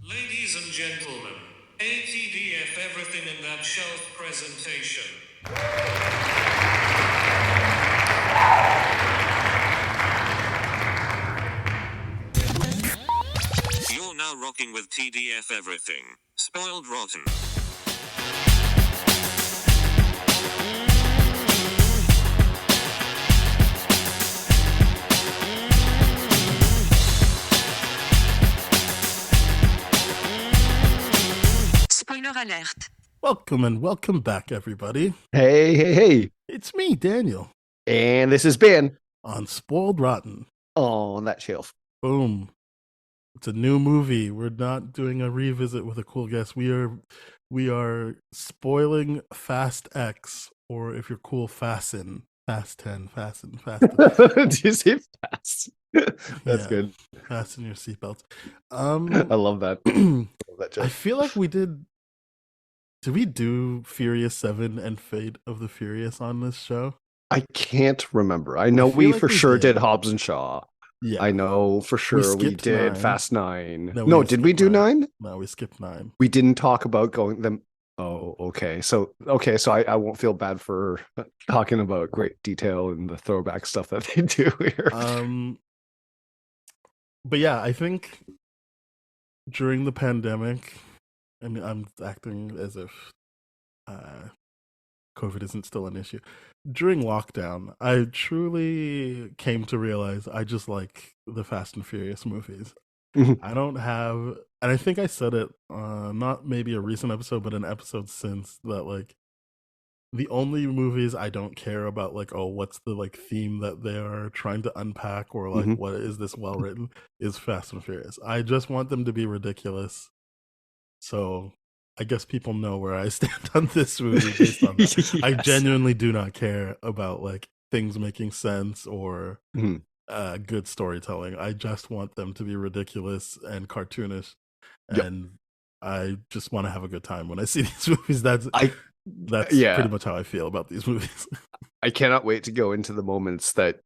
Ladies and gentlemen, ATDF Everything in That Shelf presentation. You're now rocking with TDF Everything. Spoiled Rotten. Spoiler alert. Welcome and welcome back, everybody. Hey. It's me, Daniel, And this is Ben on Spoiled Rotten. on that shelf. Boom. It's a new movie. We're not doing a revisit with a cool guest. We are spoiling Fast X, or if you're cool, Fasten. Fast 10, Fasten. Did you say fast? That's good. Fasten your seatbelts. I love that. Love that joke. I feel like we did we do Furious 7 and Fate of the Furious on this show? I can't remember. I know feel we like for we sure did. did Hobbs and Shaw. Yeah. I know for sure we skipped did 9. Fast 9. No, Did we skipped do 9. 9? No, we skipped 9. We didn't talk about going them. Oh, okay. So I won't feel bad for talking about great detail and the throwback stuff that they do here. But yeah, I think during the pandemic, I mean, I'm acting as if COVID isn't still an issue. During lockdown, I truly came to realize I just like the Fast and Furious movies. Mhm. I don't have, and I think I said it, not maybe a recent episode, but an episode since, that like the only movies I don't care about, like, oh, what's the like theme that they are trying to unpack, or like, Mhm. what is this well written, is Fast and Furious. I just want them to be ridiculous. So I guess people know where I stand on this movie based on that. I Yes. genuinely do not care about like things making sense or Mhm. good storytelling. I just want them to be ridiculous and cartoonish, Yep. and I just want to have a good time when I see these movies. That's yeah. pretty much how I feel about these movies. I cannot wait to go into the moments that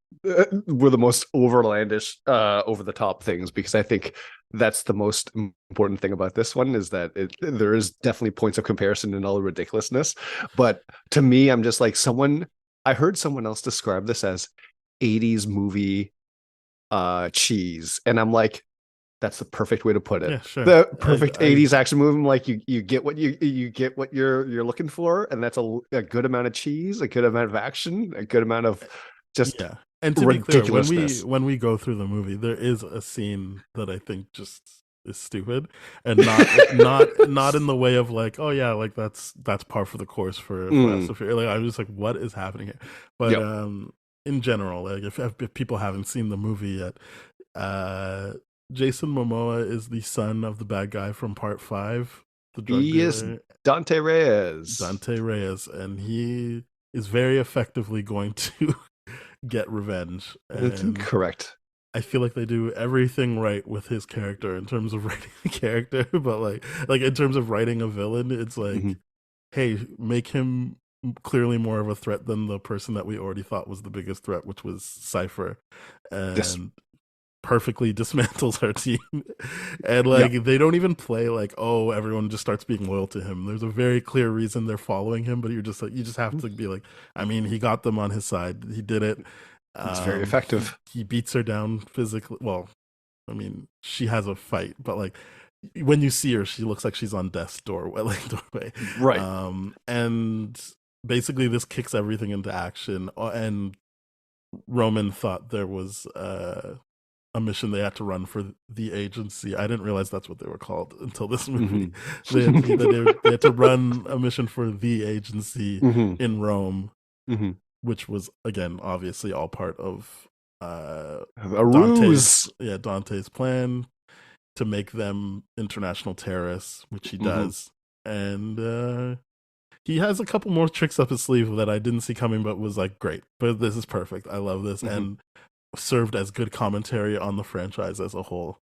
were the most overlandish, over the top things, because I think that's the most important thing about this one, is that there is definitely points of comparison in all the ridiculousness. But to me, I'm just like, I heard someone else describe this as 80s movie cheese. And I'm like, that's the perfect way to put it. Yeah, sure. The perfect 80s action movie. I'm like, you get what you get what you're looking for, and that's a good amount of cheese, a good amount of action, a good amount of just yeah. And to be clear, ridiculousness. when we go through the movie, there is a scene that I think just is stupid, and not in the way of like, oh yeah, like that's par for the course for Fast and Furious. Like, I'm just like, what is happening here? But Yep. in general, like if people haven't seen the movie yet, Jason Momoa is the son of the bad guy from Part 5, the drug He is dealer, Dante Reyes. Dante Reyes, and he is very effectively going to get revenge. That's And correct. I feel like they do everything right with his character in terms of writing the character, but like in terms of writing a villain, it's like, Mhm. hey, make him clearly more of a threat than the person that we already thought was the biggest threat, which was Cypher, and Yes. perfectly dismantles her team. And like they don't even play like, oh, everyone just starts being loyal to him. There's a very clear reason they're following him, but you're just like, you just have to be like, I mean, he got them on his side. He did it. It's very effective. He beats her down physically. Well, I mean, she has a fight, but like when you see her, she looks like she's on death's doorway. Right. And basically, this kicks everything into action. And Roman thought there was a mission they had to run for the agency. I didn't realize that's what they were called until this movie. They had to run a mission for the agency in Rome, which was, again, obviously all part of A ruse. Dante's plan to make them international terrorists, which he does. And he has a couple more tricks up his sleeve that I didn't see coming, but was like, great. But this is perfect. I love this. And served as good commentary on the franchise as a whole.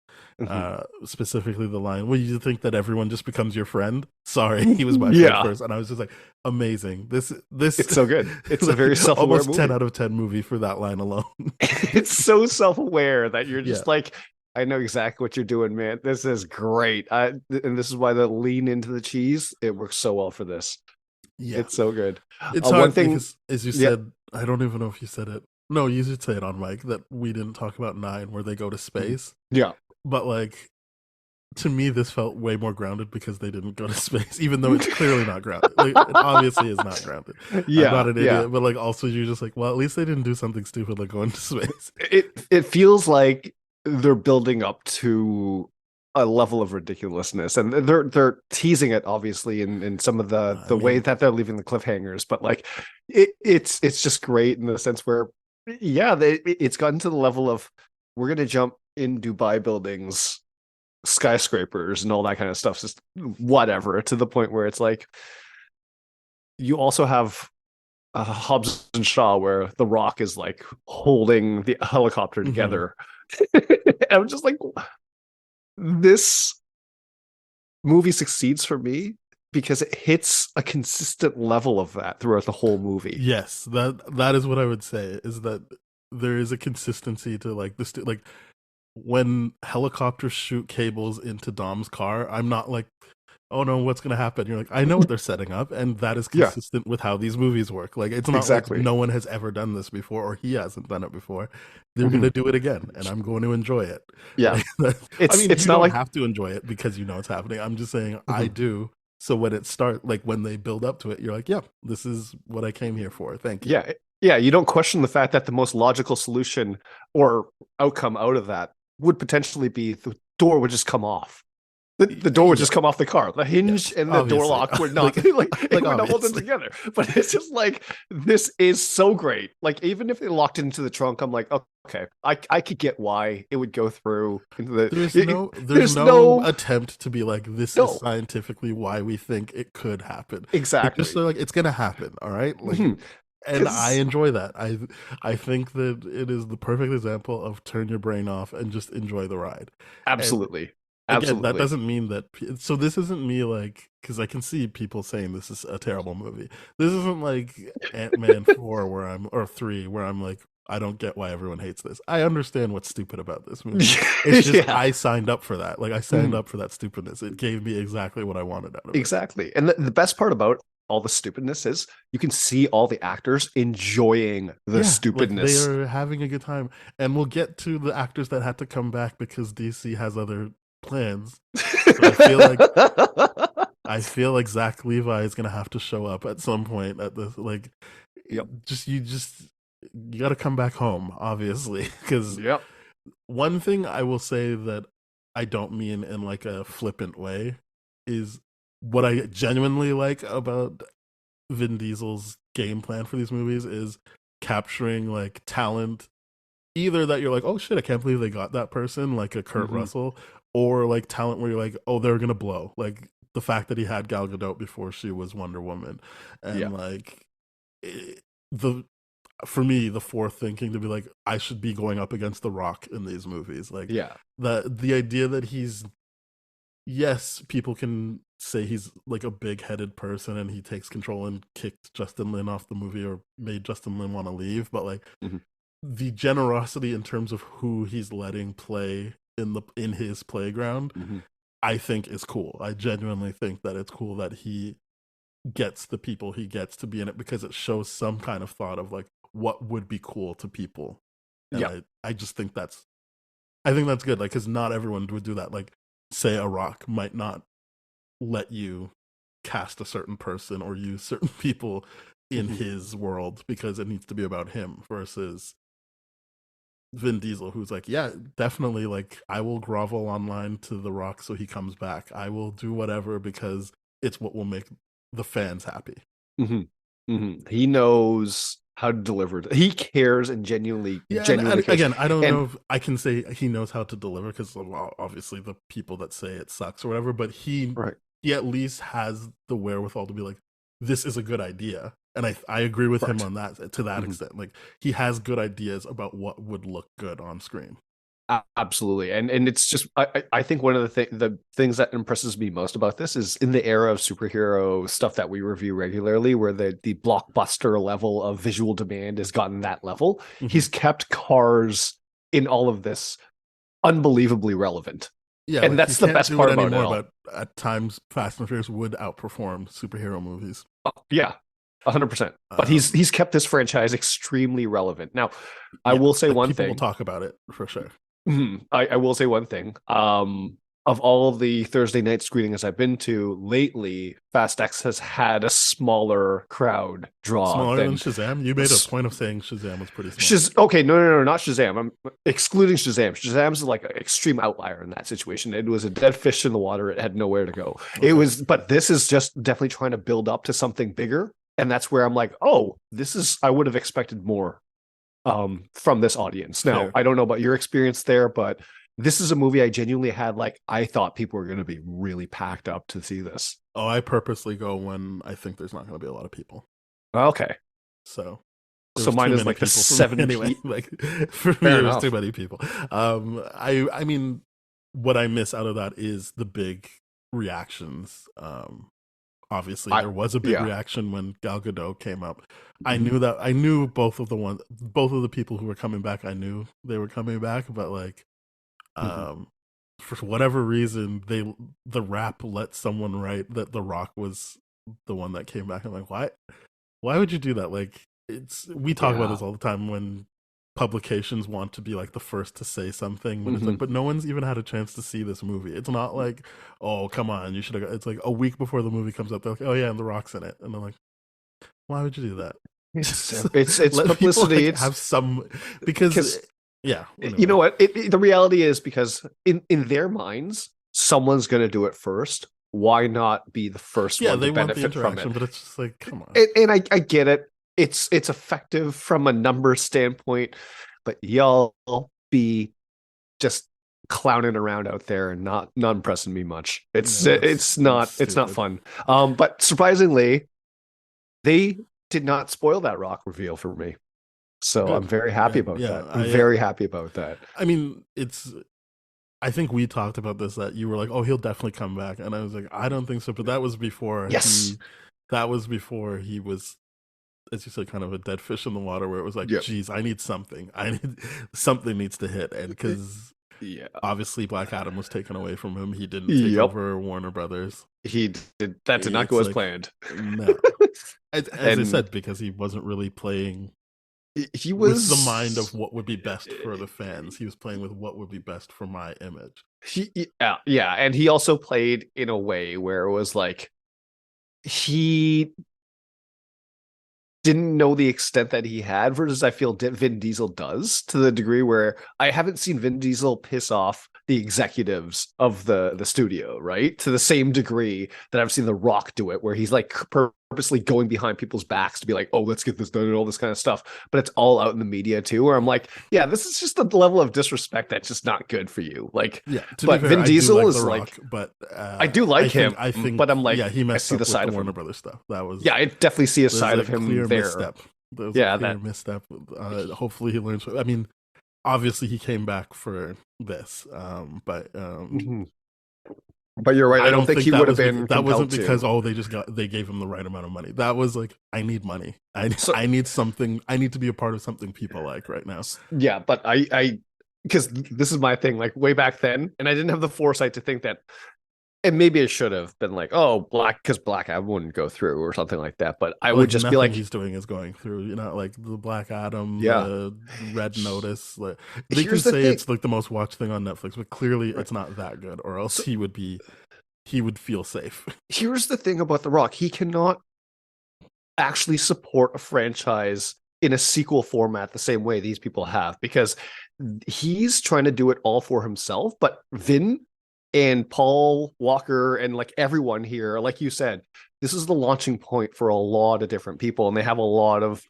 Specifically the line, well, you think that everyone just becomes your friend? Sorry, he was my friend first. And I was just like, amazing. This It's so good. It's like a very self-aware almost movie. 10 out of 10 movie for that line alone. It's so self-aware that you're just like, I know exactly what you're doing, man. This is great. And this is why the lean into the cheese, it works so well for this. Yeah, It's so good. it's One hard thing, because, as you yeah, said, I don't even know if you said it. No, you should say it on mic that we didn't talk about Nine, where they go to space. yeah, But like, to me, this felt way more grounded because they didn't go to space, even though it's clearly not grounded. Like, it obviously is not grounded. I'm yeah, not an yeah. idiot, but like, also you're just like, well, at least they didn't do something stupid like going to space. It feels like they're building up to a level of ridiculousness, and they're teasing it obviously in some of the way mean, that they're leaving the cliffhangers. But like, it's just great in the sense where, yeah, it's gotten to the level of we're gonna jump in Dubai buildings, skyscrapers, and all that kind of stuff, just whatever, to the point where it's like you also have Hobbs and Shaw where The Rock is like holding the helicopter together. I'm just like, this movie succeeds for me because it hits a consistent level of that throughout the whole movie. yes, that is what I would say, is that there is a consistency to like this. Like, when helicopters shoot cables into Dom's car, I'm not like, oh no, what's gonna happen? You're like, I know what they're setting up, and that is Yeah. consistent with how these movies work. Like, it's not Exactly. like no one has ever done this before, or he hasn't done it before. They're Mhm. gonna do it again, and I'm going to enjoy it. Yeah. Like, It's- I mean, it's you not don't like- have to enjoy it because you know it's happening. I'm just saying I do. So when it start, like when they build up to it, you're like, yeah, this is what I came here for. Thank you. Yeah. Yeah. You don't question the fact that the most logical solution or outcome out of that would potentially be the door would just come off. The door would just come off the car. The hinge and the door obviously. lock would not like would not hold them obviously. together. But it's just like, this is so great. Like, even if they locked it into the trunk, I'm like, okay, I could get why it would go through into the. There's no attempt to be like, this No. is scientifically why we think it could happen. Exactly. It's just like, it's gonna happen. All right. Like, Mhm. and 'Cause- I enjoy that. I think that it is the perfect example of turn your brain off and just enjoy the ride. Absolutely. Again, Absolutely. that doesn't mean that. So this isn't me like, because I can see people saying this is a terrible movie. This isn't like Ant-Man 4 or 3 where I'm like, I don't get why everyone hates this. I understand what's stupid about this movie. It's just Yeah. I signed up for that. Like, I signed Mhm. up for that stupidness. It gave me exactly what I wanted out of it. Exactly. And the best part about all the stupidness is you can see all the actors enjoying the Yeah, stupidness. Like, they are having a good time. And we'll get to the actors that had to come back because DC has other plans. So I feel like Zach Levi is gonna have to show up at some point at this. Like, Yep. you got to come back home, obviously. Because Yep. one thing I will say that I don't mean in like a flippant way is what I genuinely like about Vin Diesel's game plan for these movies is capturing like talent, either that you're like, oh shit, I can't believe they got that person, like a Kurt Mhm. Russell, or like talent where you're like, oh, they're gonna blow. Like the fact that he had Gal Gadot before she was Wonder Woman, and Yeah. like for me, the forethinking to be like, I should be going up against The Rock in these movies. Like, Yeah. the idea that he's, yes, people can say he's like a big-headed person and he takes control and kicked Justin Lin off the movie or made Justin Lin want to leave, but like Mhm. the generosity in terms of who he's letting play in his playground, Mhm. I think is cool. I genuinely think that it's cool that he gets the people he gets to be in it because it shows some kind of thought of like what would be cool to people. And Yeah. I just think that's good. Like, because not everyone would do that. Like, say a Rock might not let you cast a certain person or use certain people in Mhm. his world because it needs to be about him, versus Vin Diesel, who's like, yeah, definitely, like, I will grovel online to The Rock so he comes back. I will do whatever because it's what will make the fans happy. Mhm. Mhm. He knows how to deliver. He cares and genuinely Yeah, cares. again, I don't And- know if I can say he knows how to deliver because, well, obviously the people that say it sucks or whatever, but he Right. at least has the wherewithal to be like, this is a good idea. And I agree with him Correct. on that, to that Mhm. extent. Like, he has good ideas about what would look good on screen. Absolutely. And it's just, I think one of the things that impresses me most about this is in the era of superhero stuff that we review regularly, where the blockbuster level of visual demand has gotten that level. Mhm. He's kept cars in all of this unbelievably relevant. Yeah, And like that's you the can't best do part it about it anymore. all. But at times, Fast and Furious would outperform superhero movies. Yeah, 100%. But Um, he's kept this franchise extremely relevant. Now, I yeah, will say like one people will thing. talk about it for sure. I will say one thing. Of all of the Thursday night screenings I've been to lately, Fast X has had a smaller crowd draw Smaller than than Shazam. You made a point of saying Shazam was pretty small. Okay, no, not Shazam. I'm excluding Shazam. Shazam's like an extreme outlier in that situation. It was a dead fish in the water. It had nowhere to go. It was, but this is just definitely trying to build up to something bigger, and that's where I'm like, oh, this is. I would have expected more from this audience. Now, Fair. I don't know about your experience there, but this is a movie I genuinely had like I thought people were going to be really packed up to see this. Oh, I purposely go when I think there's not going to be a lot of people. Okay, So so mine is like the 7 anyway. Like for me, it was too many people. I mean, what I miss out of that is the big reactions. Obviously, there was a big reaction when Gal Gadot came up. I knew both of the people who were coming back. I knew they were coming back, but like, for whatever reason, the rap let someone write that The Rock was the one that came back. I'm like, why? Why would you do that? Like, we talk about this all the time when publications want to be like the first to say something, but it's like, but no one's even had a chance to see this movie. It's not like, oh, come on, you should have. It's like a week before the movie comes out, they're like, oh yeah, and The Rock's in it, and I'm like, why would you do that? It's Let publicity. people, like, it's have some because yeah, you know what? The reality is because in their minds, someone's going to do it first. Why not be the first one to benefit from it? But it's just like, come on. And I get it. It's effective from a number standpoint, but y'all be just clowning around out there and not impressing me much. It's not fun. But surprisingly, they did not spoil that Rock reveal for me. So good. I'm very happy about that. I'm very happy about that. I mean, I think we talked about this, that you were like, oh, he'll definitely come back. And I was like, I don't think so. But that was before he was, as you said, kind of a dead fish in the water, where it was like, geez, I need something. Something needs to hit. And because obviously Black Adam was taken away from him. He didn't take over Warner Brothers. He did. That did not go as planned. No. As I said, because he wasn't really playing. He was with the mind of what would be best for the fans. He was playing with what would be best for my image. And he also played in a way where it was like he didn't know the extent that he had, versus I feel Vin Diesel does, to the degree where I haven't seen Vin Diesel piss off the executives of the studio, right? To the same degree that I've seen The Rock do it, where he's like purposely going behind people's backs to be like, oh, let's get this done and all this kind of stuff. But it's all out in the media too, where I'm like, yeah, this is just the level of disrespect that's just not good for you. Like, but Vin Diesel is like, but I do like him. I think, but I'm like, he messed I see up the side with of Warner Brothers stuff. That was I definitely see a side of him clear there. Misstep. Misstep. Hopefully he learns. I mean, obviously he came back for this, but you're right. I don't think he would have been. That wasn't because they gave him the right amount of money. That was like, I need money. I need something. I need to be a part of something people like right now. Yeah, but I because this is my thing. Like way back then, and I didn't have the foresight to think that. And maybe it should have been like, oh, Black Adam wouldn't go through or something like that. But I would just be like, he's doing is going through, like the Black Adam, the Red Notice. Like, they can say it's like the most watched thing on Netflix, but clearly it's not that good, or else he would feel safe. Here's the thing about The Rock: he cannot actually support a franchise in a sequel format the same way these people have, because he's trying to do it all for himself. But Vin and Paul Walker and like everyone here, like you said, this is the launching point for a lot of different people, and they have a lot of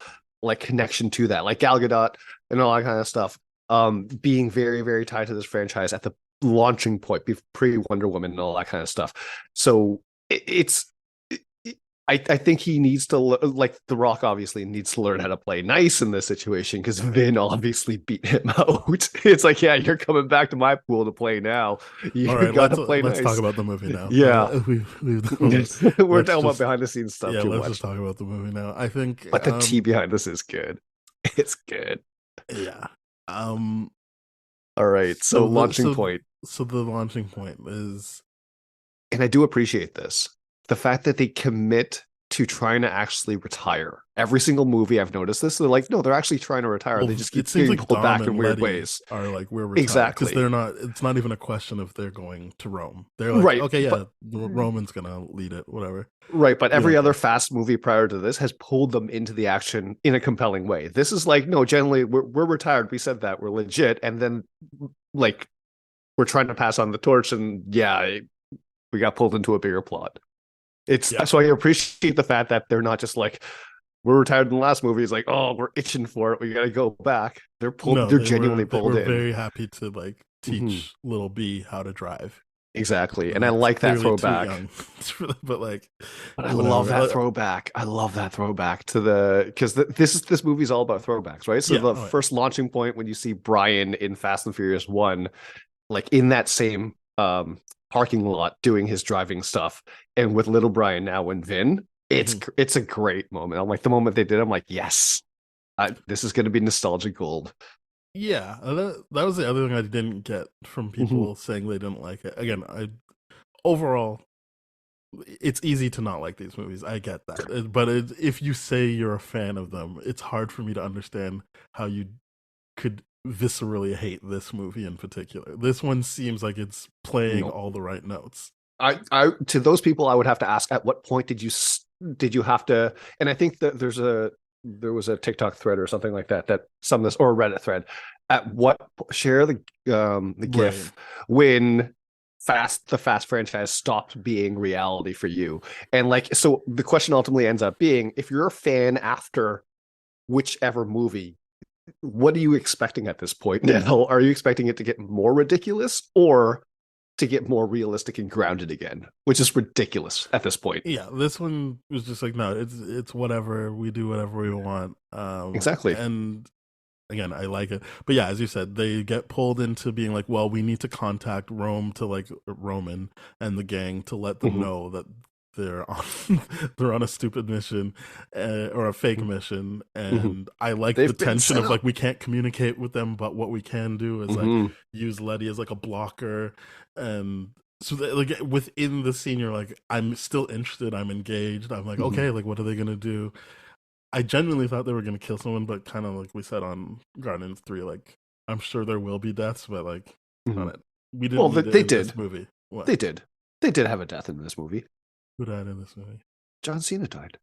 like connection to that, like Gal Gadot and all that kind of stuff, being very, very tied to this franchise at the launching point, pre Wonder Woman and all that kind of stuff. So I think he needs to, like, The Rock obviously needs to learn how to play nice in this situation, because Vin obviously beat him out. It's like, yeah, you're coming back to my pool to play now. You got to play nice. Let's talk about the movie now. Yeah. We're talking about behind the scenes stuff. Yeah, let's just talk about the movie now. I think, but the tea behind this is good. It's good. Yeah. All right. So the- launching point. So the launching point is And I do appreciate this. The fact that they commit to trying to actually retire. Every single movie I've noticed this. They're like, no, they're actually trying to retire. well, They just keep it seems getting like pulled Dom back and in weird Letty ways. are like we're retired Exactly. because they're not. It's not even a question if they're going to Rome. They're like, Right, okay, yeah, but- Roman's gonna lead it, whatever. Right, but We every don't other care. fast movie prior to this has pulled them into the action in a compelling way. This is like, no, generally we're retired. We said that we're legit, and then like we're trying to pass on the torch, and yeah, we got pulled into a bigger plot. It's Yeah. so I appreciate the fact that they're not just like we're retired in the last movie. It's like, oh, we're itching for it. We got to go back. They're pulled. No, they're they genuinely were, they pulled were in. very happy to like teach Mhm. little B how to drive. Exactly, and I It's like that clearly too throwback. young, but like, But I whatever. love that throwback. I love that throwback to the because this movie's all about throwbacks, right? So Yeah, the oh, yeah. first launching point when you see Brian in Fast and Furious 1, like in that same parking lot doing his driving stuff, and with little Brian now and Vin, it's a great moment. I'm like the moment they did, I'm like, yes, this is going to be nostalgic gold. Yeah, that was the other thing I didn't get from people saying they didn't like it. Again, overall, it's easy to not like these movies. I get that, but if you say you're a fan of them, it's hard for me to understand how you could viscerally hate this movie in particular. This one seems like it's playing No. all the right notes. I to those people, I would have to ask, at what point did you have to? And I think that there was a TikTok thread or something like that some of this, or a Reddit thread. At what share the GIF when the Fast franchise stopped being reality for you? And like, so the question ultimately ends up being, if you're a fan after whichever movie, what are you expecting at this point now? Are you expecting it to get more ridiculous or to get more realistic and grounded again, which is ridiculous at this point? Yeah, this one was just like, no, it's whatever. We do whatever we want. Exactly. And again, I like it. But yeah, as you said, they get pulled into being like, well, we need to contact Rome to like Roman and the gang to let them know that they're on a stupid mission or a fake mission. And I like They've the been tension set of like up. we can't communicate with them, but what we can do is like use Letty as like a blocker. And so like within the scene, you're like, I'm still interested, I'm engaged, I'm like, okay, like what are they gonna do? I genuinely thought they were gonna kill someone, but kind of like we said on Guardians 3, like I'm sure there will be deaths, but like on it. We didn't. Well, need it they in did. this movie. What? They did have a death in this movie. Who died in this movie? John Cena died.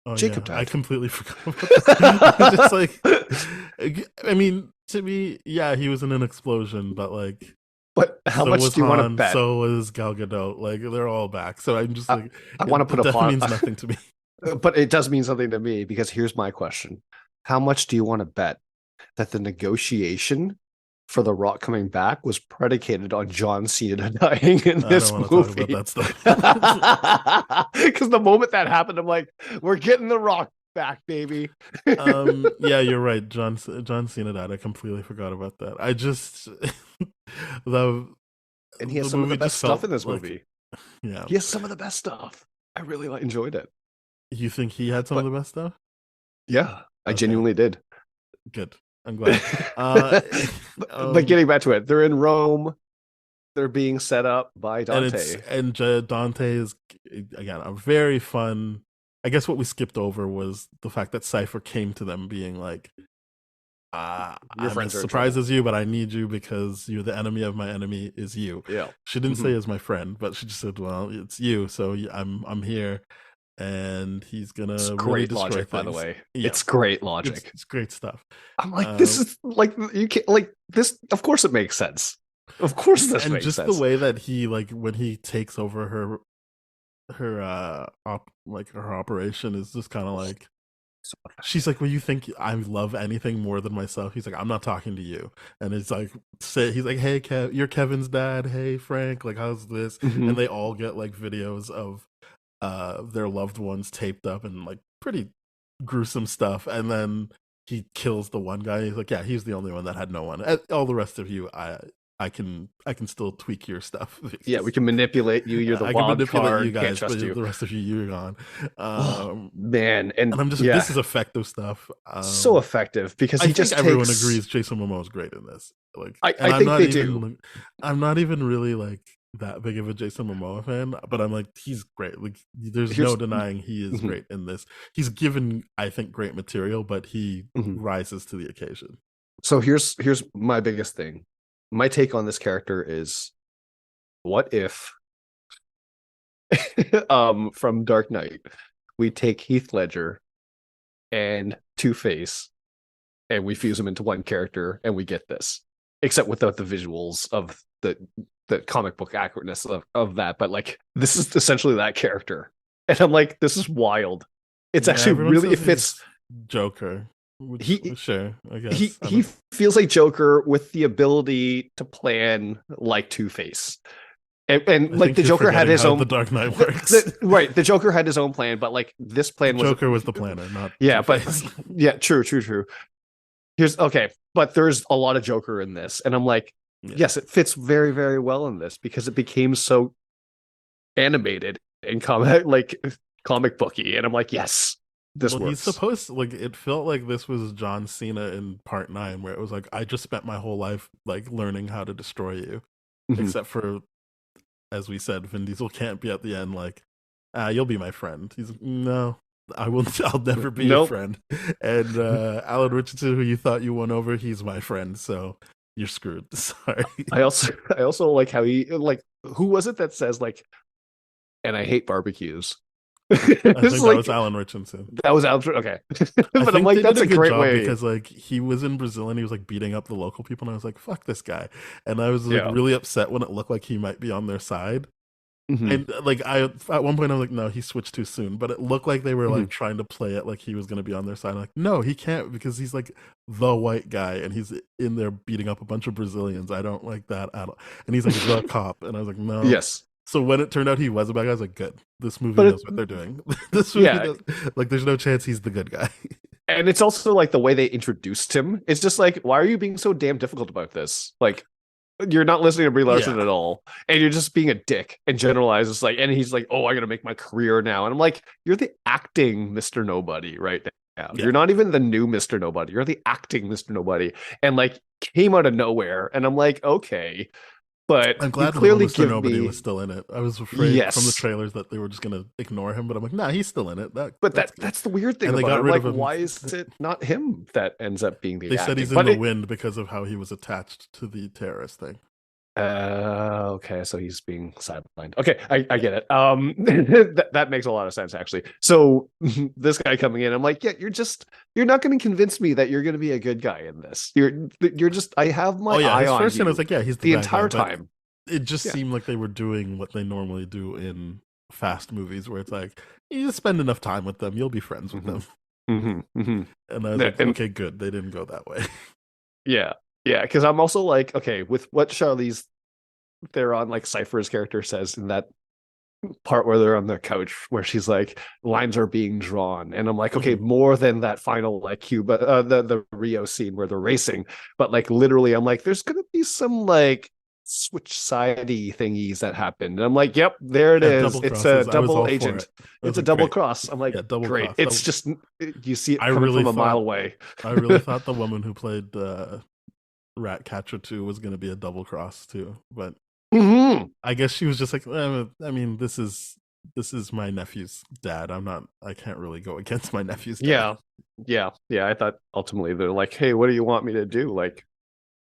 Oh, Jacob yeah. I died. completely forgot about that. Just like, I mean, to me, yeah, he was in an explosion, but like, But how so much was do you want to Han, bet? So was Gal Gadot. Like, they're all back. So I'm just like, I want to put a death pot. means nothing to me. But it does mean something to me, because here's my question: how much do you want to bet that the negotiation for The Rock coming back was predicated on John Cena dying in I this don't want to movie? talk about that stuff. Because the moment that happened, I'm like, we're getting The Rock back, baby. Yeah, you're right. John Cena died. I completely forgot about that. I just And he has some of the movie best just stuff felt in this like- movie. Yeah. He has some of the best stuff. I really enjoyed it. You think he had some of the best stuff? Yeah, I Okay. genuinely did. Good. I'm glad. But getting back to it, they're in Rome. They're being set up by Dante. And Dante is again a very fun. I guess what we skipped over was the fact that Cypher came to them being like, Your I'm friends as are in surprised trouble. as you, but I need you because you're the enemy of my enemy is you. Yeah. She didn't say as my friend, but she just said, well, it's you, so I'm here, and he's gonna It's really great destroy logic, by the things. way. Yeah. It's great logic. It's great stuff. I'm like, this is like, you can't, like, this, of course it makes sense. Of course this And makes just sense. the way that he, like, when he takes over her her operation is just kind of like, she's like, well, you think I love anything more than myself? He's like, I'm not talking to you. And it's like, he's like, hey, you're Kevin's dad. Hey, Frank, like, how's this? Mhm. And they all get like videos of their loved ones taped up and like pretty gruesome stuff. And then he kills the one guy. He's like, yeah, he's the only one that had no one. All the rest of you, I can still tweak your stuff. Yeah, we can manipulate you. You're the I can wild manipulate card. you Can't guys, trust but you. the rest of you, you're gone. Oh, man, and And I'm just yeah, this is effective stuff. so effective because I he think just everyone takes. agrees Jason Momoa is great in this. Like, I and think they do. I'm not even really like that big of a Jason Momoa fan, but I'm like, he's great. Like, there's no Here's denying he is Mhm, great in this. He's given, I think, great material, but he mhm. rises to the occasion. So here's my biggest thing. My take on this character is, what if from Dark Knight we take Heath Ledger and Two-Face and we fuse them into one character and we get this, except without the visuals of the comic book accurateness of that, but like this is essentially that character, and I'm like, this is wild. It's Yeah, actually everyone really, it says fits. he's Joker. Which, He sure, I guess. he feels like Joker with the ability to plan like Two-Face. And I like think the you're Joker had forgetting his how own the Dark Knight works. right, the Joker had his own plan, but like this plan was Joker was the planner, not yeah, Two-Face. but yeah, true. Here's okay, but there's a lot of Joker in this, and I'm like, Yeah. yes, it fits very, very well in this because it became so animated and comic booky, and I'm like, yes, this Well, he's works. supposed to, like, it felt like this was John Cena in Part 9, where it was like, I just spent my whole life like learning how to destroy you, Mhm. except for, as we said, Vin Diesel can't be at the end like, you'll be my friend. He's like, no, I will. I'll never be your Nope. friend. And Alan Richardson, who you thought you won over, he's my friend. So you're screwed. Sorry. I also like how he like, who was it that says like, and I hate barbecues. I think It's that like, was Alan Richardson. that was Alfred. Okay, I but I'm think like, they that's did a good great job way. because like he was in Brazil and he was like beating up the local people, and I was like, "Fuck this guy," and I was like Yeah. really upset when it looked like he might be on their side. Mhm. And like I at one point I was like, "No, he switched too soon," but it looked like they were like Mhm. trying to play it like he was going to be on their side. I'm like, no, he can't because he's like the white guy and he's in there beating up a bunch of Brazilians. I don't like that at all. And he's like the cop, and I was like, no. Yes, So when it turned out he was a bad guy, I was like, good. This movie But it- knows what they're doing. This movie Yeah. knows, like, there's no chance he's the good guy. and it's also like the way they introduced him. It's just like, why are you being so damn difficult about this? Like, you're not listening to Brie Larson Yeah. at all, and you're just being a dick and generalize. It's like, and he's like, oh, I'm gonna make my career now, and I'm like, you're the acting Mr. Nobody right now. Yeah. You're not even the new Mr. Nobody. You're the acting Mr. Nobody, and like came out of nowhere, and I'm like, okay, but I'm you glad clearly Mr. give Nobody me. was still in it. I was afraid from the Yes. trailers that they were just gonna ignore him, but I'm like, nah, he's still in it. But That's good. that's the weird thing And they about got it. I'm rid like, of him. why is it not him that ends up being the They acting? said he's in But the it- wind because of how he was attached to the terrorist thing. Okay, so he's being sidelined. Okay, I get it. That makes a lot of sense actually. So this guy coming in, I'm like, yeah, you're not going to convince me that you're going to be a good guy in this. You're just, I have my Oh yeah, eye his on first you thing I was like, yeah, he's the bad guy, entire but time. It just Yeah. seemed like they were doing what they normally do in fast movies, where it's like, you just spend enough time with them, you'll be friends with them. And I was Yeah, like, and- okay, good. They didn't go that way. Yeah, because I'm also like, okay, with what Charlize Theron, like Cypher's character, says in that part where they're on the couch, where she's like, lines are being drawn, and I'm like, okay, more than that final like Cuba, the Rio scene where they're racing, but like literally, I'm like, there's gonna be some like switch sidey thingies that happen, and I'm like, yep, there it Yeah, is. double It's crosses. a I was double all for agent. it. I was It's a like, double great. cross. I'm like, Yeah, double great. cross. It's just you see it I coming really from a mile thought- away. I really thought the woman who played Ratcatcher 2 was going to be a double cross too, but Mhm. I guess she was just like, I mean, this is my nephew's dad. I can't really go against my nephew's dad. Yeah. I thought ultimately they're like, hey, what do you want me to do? Like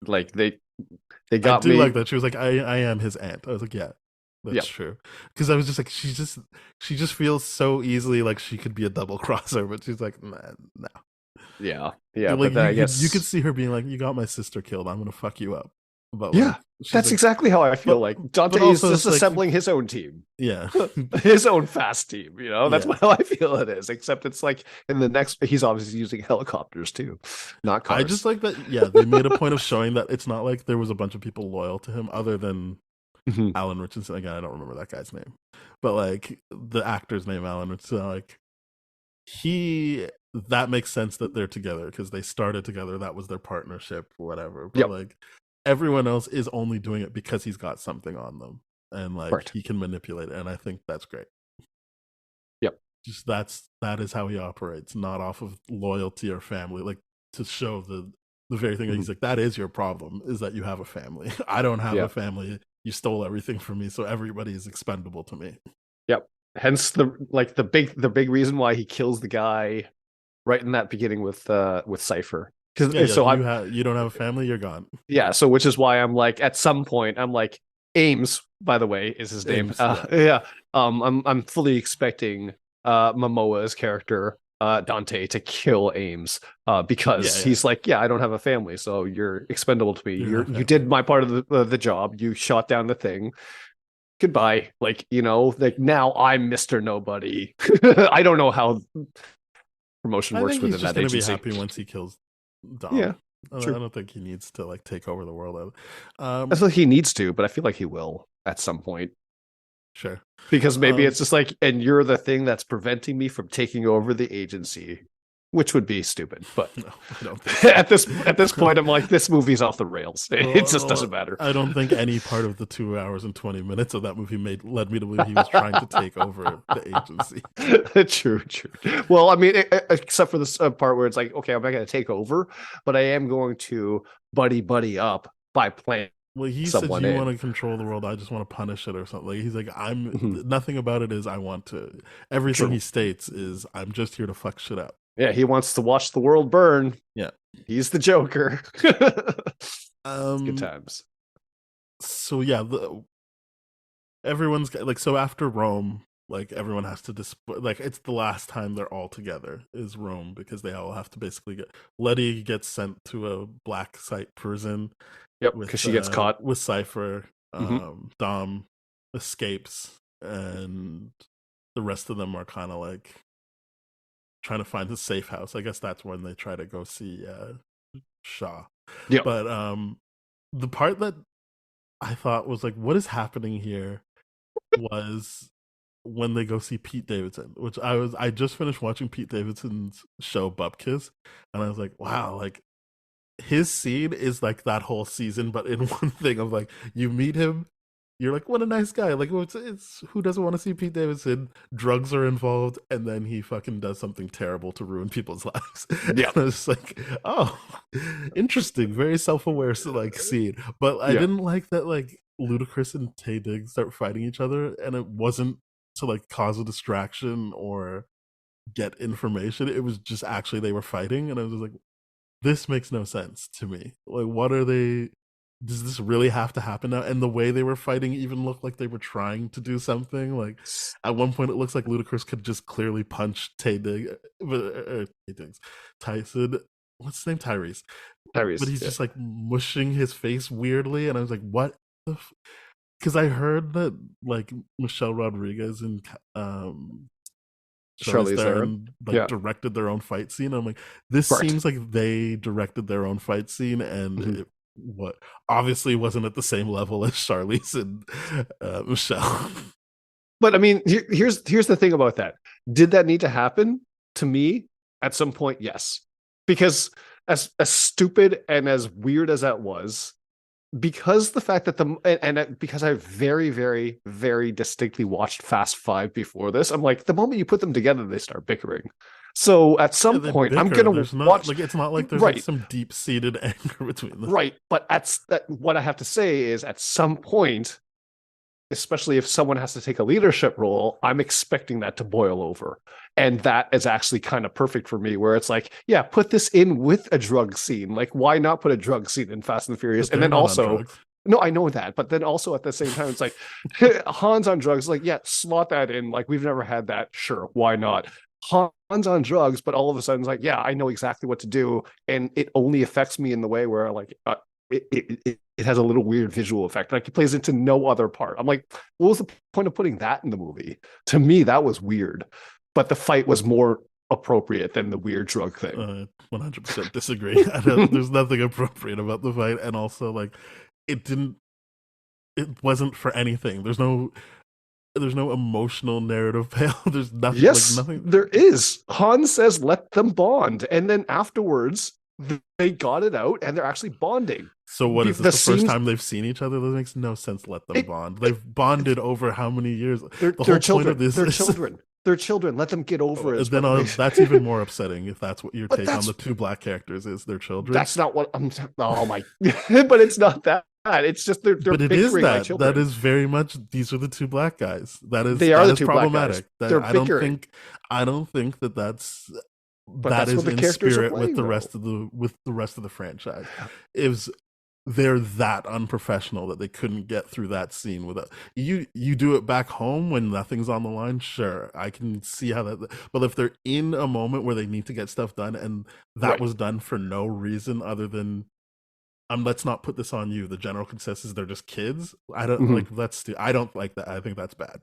they I got do me. like that. She was like, I am his aunt. I was like, yeah, that's Yeah. true. Because I was just like, she just feels so easily like she could be a double crosser, but she's like, nah, no. Yeah. Like, But then I guess you could see her being like, you got my sister killed. I'm gonna fuck you up. But Yeah, like, she's that's like, exactly how I feel. but- Like Dante is also just it's like- assembling his own team, yeah. his own fast team. You know, that's Yeah. how I feel it is. Except it's like in the next, he's obviously using helicopters too, not cars. I just like that. Yeah, they made a point of showing that it's not like there was a bunch of people loyal to him, other than Mhm. Alan Richardson. Again, I don't remember that guy's name, but like the actor's name, Alan Richardson. Like that makes sense that they're together because they started together. That was their partnership, whatever. But Yep. like everyone else is only doing it because he's got something on them, and like Correct. he can manipulate it, and I think that's great. Yep. Just that is how he operates, not off of loyalty or family, like to show the very thing that he's like, that is your problem, is that you have a family. I don't have Yeah. a family. You stole everything from me, so everybody is expendable to me. Yep. Hence the big reason why he kills the guy right in that beginning with Cypher. Because You don't have a family, you're gone. yeah, so which is why I'm like, at some point I'm like, Ames, by the way, is his name. Ames, Yeah. I'm fully expecting Momoa's character Dante to kill Ames because he's like, yeah, I don't have a family, so you're expendable to me. You did my part of the job. You shot down the thing. Goodbye. Like, like now I'm Mr. Nobody. I don't know how promotion works within that agency. He's just gonna be happy once he kills Dom. Yeah, I don't think he needs to like take over the world. I feel like he needs to, but I feel like he will at some point. Sure. Because maybe it's just like, and you're the thing that's preventing me from taking over the agency, which would be stupid. But no, I don't think so. at this point, I'm like, this movie's off the rails. It just doesn't matter. I don't think any part of the 2 hours and 20 minutes of that movie led me to believe he was trying to take over the agency. True. Well, I mean, except for this part where it's like, okay, I'm not going to take over, but I am going to buddy up by playing. Well, he said, you want to control the world, I just want to punish it or something. Like, he's like, nothing about it is I want to. Everything he states is, I'm just here to fuck shit up. Yeah, he wants to watch the world burn. Yeah. He's the Joker. Good times. So yeah, everyone's like, so after Rome, like everyone has to like it's the last time they're all together is Rome, because they all have to basically Letty gets sent to a black site prison. Yep, because she gets caught with Cypher. Dom escapes, and the rest of them are kind of like trying to find a safe house. I guess that's when they try to go see Shaw. Yeah, but the part that I thought was like, what is happening here, was when they go see Pete Davidson, which I just finished watching Pete Davidson's show Bupkis, and I was like, wow, like his scene is like that whole season, but in one thing of like, you meet him, you're like, what a nice guy. Like, it's who doesn't want to see Pete Davidson? Drugs are involved, and then he fucking does something terrible to ruin people's lives. Yeah, I was like, oh, interesting, very self-aware like scene. But I didn't like that like Ludacris and Taye Diggs start fighting each other, and it wasn't to like cause a distraction or get information. It was just actually they were fighting, and I was like, this makes no sense to me. Like, what are they? Does this really have to happen now? And the way they were fighting even looked like they were trying to do something. Like at one point, it looks like Ludacris could just clearly punch Tyson. What's his name? Tyrese. But he's just like mushing his face weirdly, and I was like, what? Because I heard that like Michelle Rodriguez and Charlize Theron directed their own fight scene. I'm like, this seems like they directed their own fight scene, and it obviously wasn't at the same level as Charlize and Michelle. But I mean, here's the thing about that. Did that need to happen? To me, at some point, yes. Because as stupid and as weird as that was, because the fact that because I very, very, very distinctly watched Fast Five before this, I'm like, the moment you put them together, they start bickering. So at some point, I'm gonna watch. Like, it's not like there's like some deep-seated anger between them, right? But what I have to say is, at some point, especially if someone has to take a leadership role, I'm expecting that to boil over, and that is actually kind of perfect for me. Where it's like, yeah, put this in with a drug scene. Like, why not put a drug scene in Fast and the Furious? And then also, no, I know that, but then also at the same time, it's like Han's on drugs. Like, yeah, slot that in. Like, we've never had that. Sure, why not? Han's on drugs, but all of a sudden it's like, yeah, I know exactly what to do, and it only affects me in the way where like it has a little weird visual effect. Like, it plays into no other part. I'm like, what was the point of putting that in the movie? To me, that was weird, but the fight was more appropriate than the weird drug thing. 100% disagree. There's nothing appropriate about the fight, and also like it wasn't for anything. There's no emotional narrative payoff. There's nothing. Yes, like, nothing. There is. Han says, let them bond. And then afterwards, they got it out and they're actually bonding. So what is The this the first scenes, time they've seen each other? That makes no sense. Let them bond. They've bonded over how many years? they're The whole point children. of this They're is children. They're children. Let them get over it. then that's even more upsetting if that's what your But take on that's- the two black characters is. Their children. That's not what I'm. Oh my! But it's not that. It's just they're but it is bickering like that. children. That is very much. These are the two black guys. That is. They are that the is two black guys. problematic. That, They're I don't bickering. think. I don't think that that's. But that that's is what the in characters are spirit playing, with the though. rest of the franchise. Is they're that unprofessional that they couldn't get through that scene without you do it back home when nothing's on the line. Sure, I can see how that, but if they're in a moment where they need to get stuff done and that Right. was done for no reason other than let's not put this on you, the general consensus is they're just kids. I don't Mhm. like I don't like that. I think that's bad.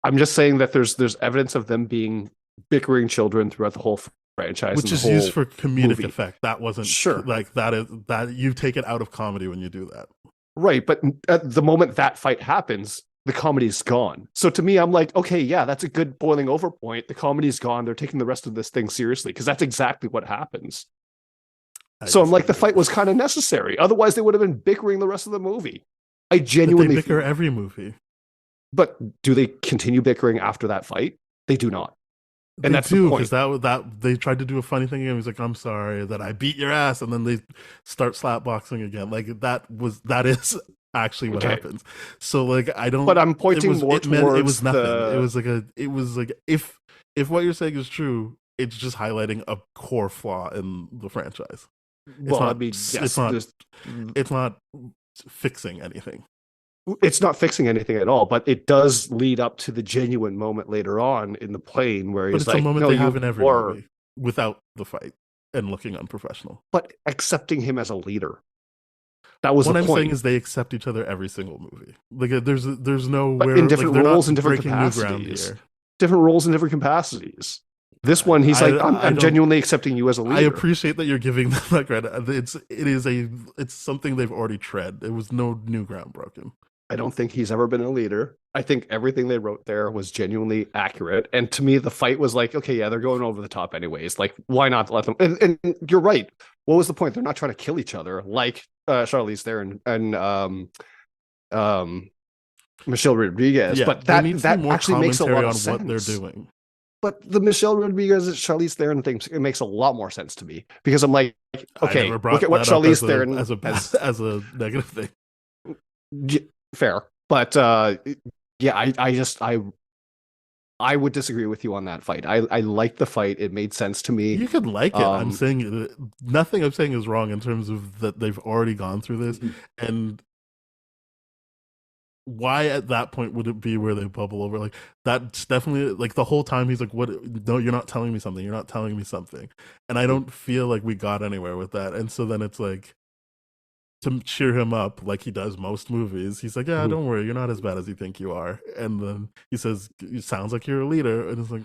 I'm just saying that there's evidence of them being bickering children throughout the whole franchise, Which and the is used whole for comedic movie. effect. That wasn't Sure. like that is that you take it out of comedy when you do that. Right. But at the moment that fight happens, the comedy's gone. So to me, I'm like, okay, yeah, that's a good boiling over point. The comedy's gone. They're taking the rest of this thing seriously because that's exactly what happens. So I'm like, the fight was kind of necessary. Otherwise, they would have been bickering the rest of the movie. I But genuinely they bicker every movie. But do they continue bickering after that fight? They do not. And They that's the do point. because that they tried to do a funny thing again. He's like, "I'm sorry that I beat your ass," and then they start slap boxing again. Like that is actually what Okay. happens. So like I don't. But I'm pointing more it meant it was towards nothing. the- It was like if what you're saying is true, it's just highlighting a core flaw in the franchise. Well, not- I mean, it's yes, not- there's- It's not fixing anything. it's not fixing anything at all, but it does lead up to the genuine moment later on in the plane where But he's it's like, a moment no, they you have in every were, movie without the fight and looking unprofessional. but accepting him as a leader. That was What the I'm point. saying is they accept each other every single movie. Like there's no But where in different like, they're roles not and different breaking new ground capacities. here. Different roles in different capacities. This one, he's I like, I'm don't- genuinely accepting you as a leader. I appreciate that you're giving them that credit. It's something they've already tread. There was no new ground broken. I don't think he's ever been a leader. I think everything they wrote there was genuinely accurate. And to me, the fight was like, okay, yeah, they're going over the top anyways. Like, why not let them? And you're right. What was the point? They're not trying to kill each other like Charlize Theron and Michelle Rodriguez. Yeah, but there needs to that be more actually makes a lot commentary of on sense. what they're doing. But the Michelle Rodriguez and Charlize Theron thing, it makes a lot more sense to me because I'm like, I okay, never brought look at what that up Charlize Theron as has. as a negative thing. Fair, but yeah, I would disagree with you on that fight. I liked the fight; it made sense to me. You could like it. I'm Um, saying nothing I'm saying is wrong in terms of that they've already gone through this, Mhm. and why at that point would it be where they bubble over? Like that's definitely like the whole time he's like, "What? No, you're not telling me something. You're not telling me something," and I don't feel like we got anywhere with that. And so then it's like to cheer him up, like he does most movies. He's like, "Yeah, Mhm. don't worry, you're not as bad as you think you are." And then he says, "It sounds like you're a leader," and it's like.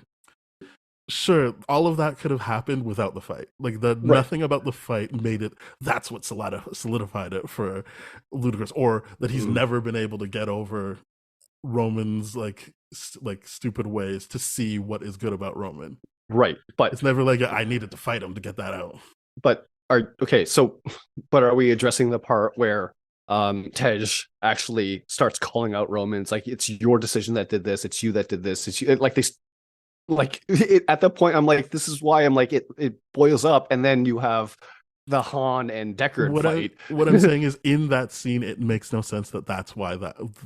Sure, all of that could have happened without the fight. Like nothing about the fight made it. That's what solidified it for Ludacris, or that he's Mhm. never been able to get over Roman's like stupid ways to see what is good about Roman. Right, but It's never like I needed to fight him to get that out. but are we addressing the part where Tej actually starts calling out Roman? It's like, it's your decision that did this, it's you that did this, it's you. At that point I'm like, this is why I'm like, it boils up, and then you have the Han and Deckard fight. What I'm saying is, in that scene, it makes no sense that that's why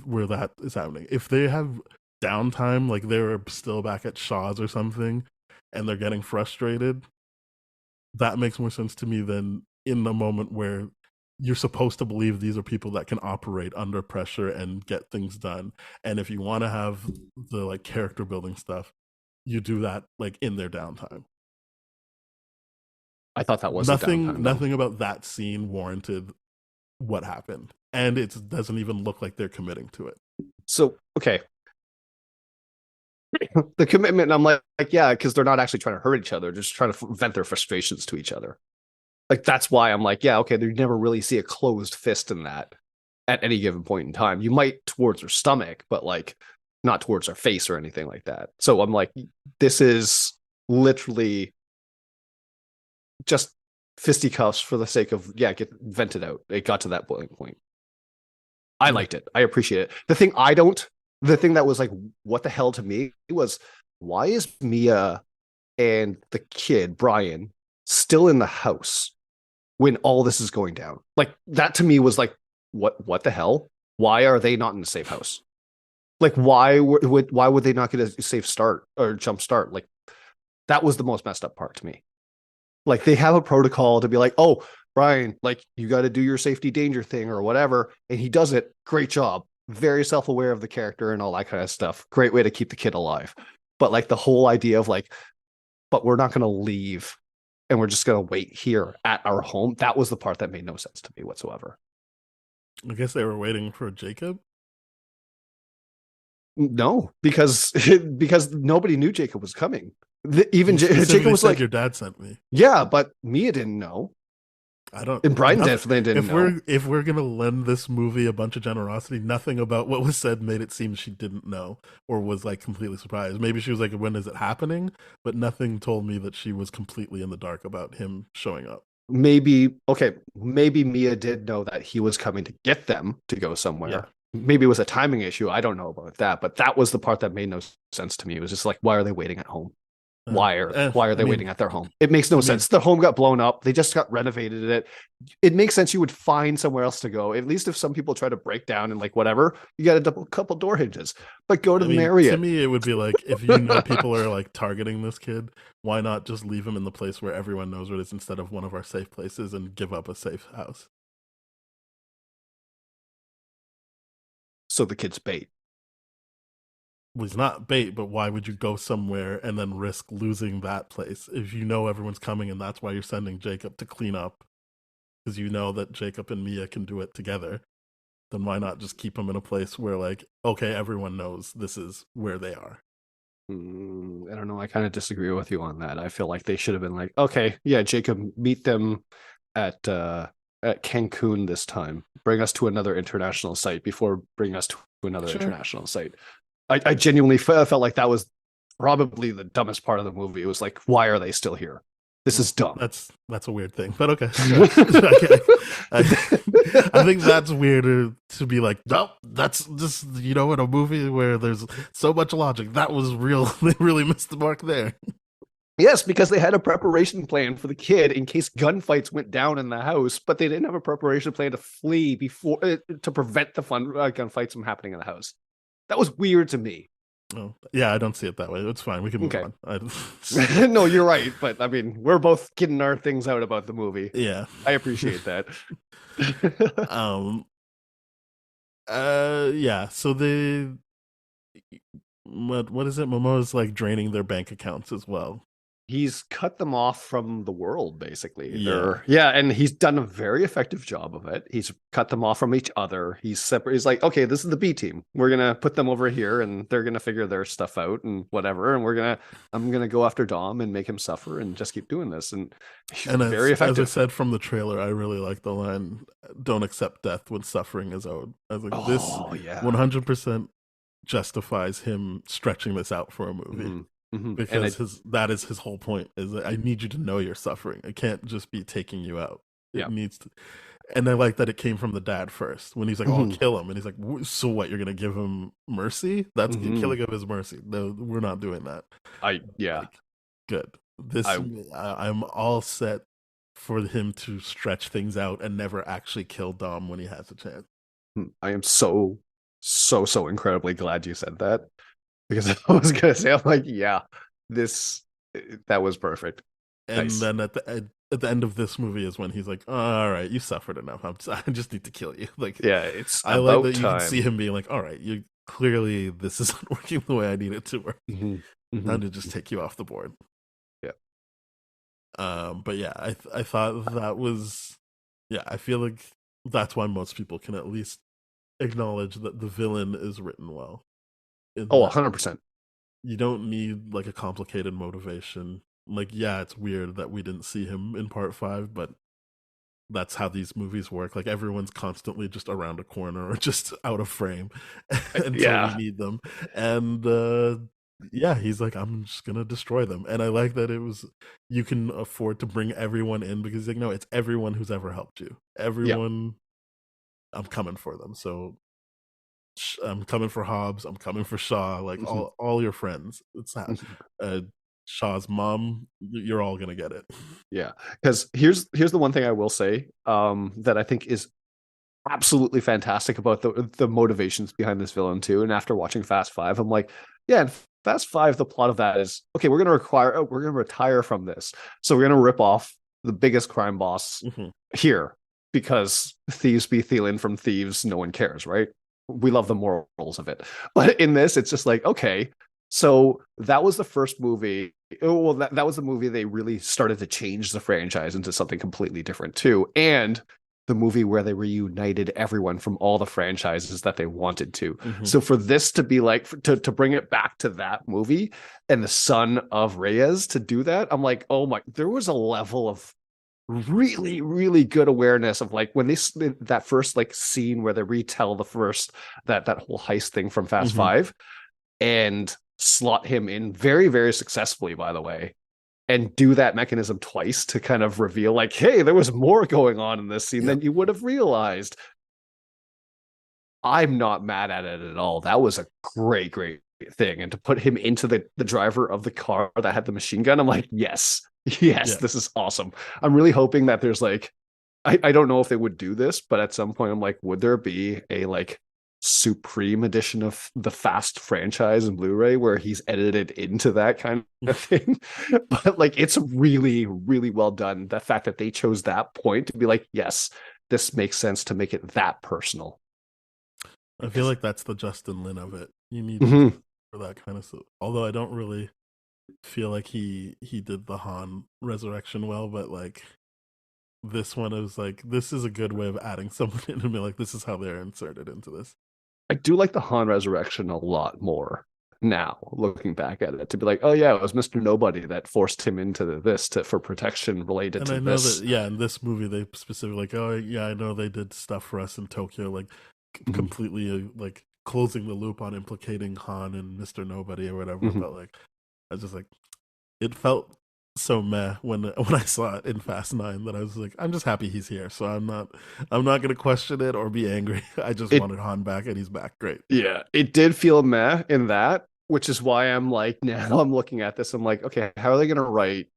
where that is happening. If they have downtime, like they're still back at Shaw's or something, and they're getting frustrated, that makes more sense to me than in the moment where you're supposed to believe these are people that can operate under pressure and get things done. And if you want to have the like character building stuff, you do that like in their downtime. I thought that was the downtime, though. Nothing about that scene warranted what happened, and it doesn't even look like they're committing to it. So okay, the commitment, I'm like yeah, because they're not actually trying to hurt each other, just trying to vent their frustrations to each other. Like that's why I'm like, yeah, okay, you never really see a closed fist in that at any given point in time. You might towards her stomach, but like not towards her face or anything like that. So I'm like, this is literally just fisticuffs for the sake of get vented out. It got to that boiling point. I liked it. I appreciate it. The thing that was like, what the hell to me was, why is Mia and the kid, Brian, still in the house when all this is going down? Like, that to me was like, what the hell? Why are they not in a safe house? Like, why would they not get a safe start or jump start? Like, that was the most messed up part to me. Like, they have a protocol to be like, oh, Brian, like, you got to do your safety danger thing or whatever. And he does it. Great job. Very self-aware of the character and all that kind of stuff. Great way to keep the kid alive. But like the whole idea of like, but we're not going to leave and we're just going to wait here at our home. That was the part that made no sense to me whatsoever. I guess they were waiting for Jacob. No, because nobody knew Jacob was coming. Even Jacob was like, your dad sent me. Yeah, but Mia didn't know. I don't. And Brian definitely didn't know. If we're gonna lend this movie a bunch of generosity, nothing about what was said made it seem she didn't know or was like completely surprised. Maybe she was like, "When is it happening?" But nothing told me that she was completely in the dark about him showing up. Maybe Mia did know that he was coming to get them to go somewhere. Yeah. Maybe it was a timing issue. I don't know about that, but that was the part that made no sense to me. It was just like, why are they waiting at home? Why are they waiting at their home? It makes no sense. The home got blown up. They just got renovated. It makes sense you would find somewhere else to go. At least if some people try to break down and like whatever, you got a couple door hinges. But go to the Marriott. To me, it would be like, if you know people are like targeting this kid, why not just leave him in the place where everyone knows where it is instead of one of our safe places and give up a safe house? So the kid's bait. Was not bait, but why would you go somewhere and then risk losing that place if you know everyone's coming and that's why you're sending Jacob to clean up, because you know that Jacob and Mia can do it together? Then why not just keep them in a place where like, okay, everyone knows this is where they are? I don't know. I kind of disagree with you on that. I feel like they should have been like, okay, yeah, Jacob, meet them at Cancun this time. Bring us to another international site before bring us to another international site. I genuinely felt like that was probably the dumbest part of the movie. It was like, why are they still here? This is dumb. That's a weird thing, but okay. I think that's weirder to be like, no, that's just, in a movie where there's so much logic. That was real. They really missed the mark there. Yes, because they had a preparation plan for the kid in case gunfights went down in the house, but they didn't have a preparation plan to flee before to prevent the gunfights from happening in the house. That was weird to me. Oh, yeah, I don't see it that way. It's fine. We can move on. No, you're right. But I mean, we're both getting our things out about the movie. Yeah. I appreciate that. Yeah. So what is it? Momoa's like draining their bank accounts as well. He's cut them off from the world, basically. Yeah. And he's done a very effective job of it. He's cut them off from each other. He's separate. He's like, okay, this is the B team. We're gonna put them over here, and they're gonna figure their stuff out and whatever. And I'm gonna go after Dom and make him suffer and just keep doing this. And he's very effective. As I said from the trailer, I really like the line, "Don't accept death when suffering is owed." I was like, this 100% justifies him stretching this out for a movie. Mm-hmm. Because that is his whole point, is that I need you to know you're suffering. It can't just be taking you out. It needs to. And I like that it came from the dad first when he's like, "Oh, I'll kill him," and he's like, "So what? You're gonna give him mercy? That's killing of his mercy. No, we're not doing that." Good. I'm all set for him to stretch things out and never actually kill Dom when he has a chance. I am so incredibly glad you said that. Because I was gonna say, I'm like, yeah, that was perfect. And then at the end of this movie is when he's like, oh, all right, you suffered enough. I just need to kill you. Like, yeah, it's. I like that you can see him being like, all right, you clearly this isn't working the way I need it to work. Time to just take you off the board. Yeah. But yeah, I thought that was, I feel like that's why most people can at least acknowledge that the villain is written well. 100%. You don't need like a complicated motivation. Like, yeah, it's weird that we didn't see him in part 5, but that's how these movies work. Like, everyone's constantly just around a corner or just out of frame until we need them. And yeah, he's like, I'm just gonna destroy them. And I like that it was you can afford to bring everyone in because like, no, it's everyone who's ever helped you. Yeah. Everyone, I'm coming for them. So I'm coming for Hobbs. I'm coming for Shaw. Like Mhm. all your friends. It's not uh, Shaw's mom. You're all gonna get it. Yeah. Because here's the one thing I will say that I think is absolutely fantastic about the motivations behind this villain too. And after watching Fast Five, I'm like, yeah, in Fast Five, the plot of that is okay. We're gonna retire from this, so we're gonna rip off the biggest crime boss Mhm. here because thieves be stealing from thieves. No one cares, right? We love the morals of it, but in this, it's just like okay. So that was the first movie. Well, that was the movie they really started to change the franchise into something completely different too, and the movie where they reunited everyone from all the franchises that they wanted to. Mhm. So for this to be like to bring it back to that movie and the son of Reyes to do that, I'm like, oh my, there was a level of really really good awareness of like when they that first like scene where they retell the first that whole heist thing from Fast Mhm. Five and slot him in very very successfully, by the way, and do that mechanism twice to kind of reveal like, hey, there was more going on in this scene Yep. than you would have realized. I'm not mad at it at all. That was a great thing. And to put him into the driver of the car that had the machine gun, I'm like, yes, Yeah. this is awesome. I'm really hoping that there's like, I don't know if they would do this, but at some point I'm like, would there be a like supreme edition of the Fast franchise and Blu-ray where he's edited into that kind of thing? But like it's really really well done, the fact that they chose that point to be like, yes, this makes sense to make it that personal. I feel like that's the Justin Lin of it. You need Mhm. for that kind of stuff. Although I don't really feel like he did the Han resurrection well, but like this one is like this is a good way of adding someone in and be like this is how they're inserted into this. I do like the Han resurrection a lot more now, looking back at it, to be like, oh yeah, it was Mr. Nobody that forced him into this for protection related And to I know this. that yeah, in this movie they specifically like oh yeah, I know they did stuff for us in Tokyo like Mhm. completely like closing the loop on implicating Han and Mr. Nobody or whatever, Mhm. but like I was just like it felt so meh when I saw it in Fast Nine that I was like, I'm just happy he's here. So I'm not gonna question it or be angry. I just It wanted Han back and he's back. Great. Yeah, it did feel meh in that, which is why I'm like, now I'm looking at this, I'm like, okay, how are they gonna write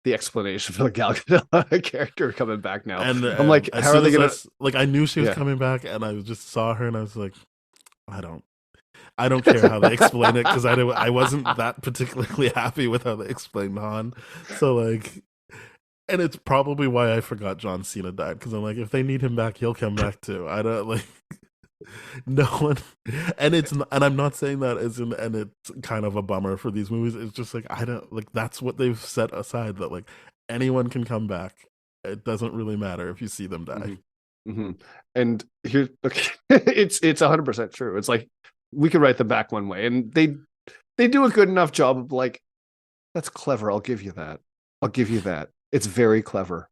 the explanation for the Gal Gadot character coming back now? And I'm like, as how are soon they as gonna? like I knew she was Yeah. coming back and I just saw her and I was like, I don't care how they explain it because I wasn't that particularly happy with how they explained Han. So like and it's probably why I forgot John Cena died because I'm like, if they need him back, he'll come back too. I don't like no one, and I'm not saying that as in, and it's kind of a bummer for these movies. It's just like I don't like that's what they've set aside that like anyone can come back. It doesn't really matter if you see them die. Mm-hmm. Mm-hmm. And here, okay, it's 100% true. It's like we could write them back one way, and they do a good enough job of like, that's clever. I'll give you that. I'll give you that. It's very clever.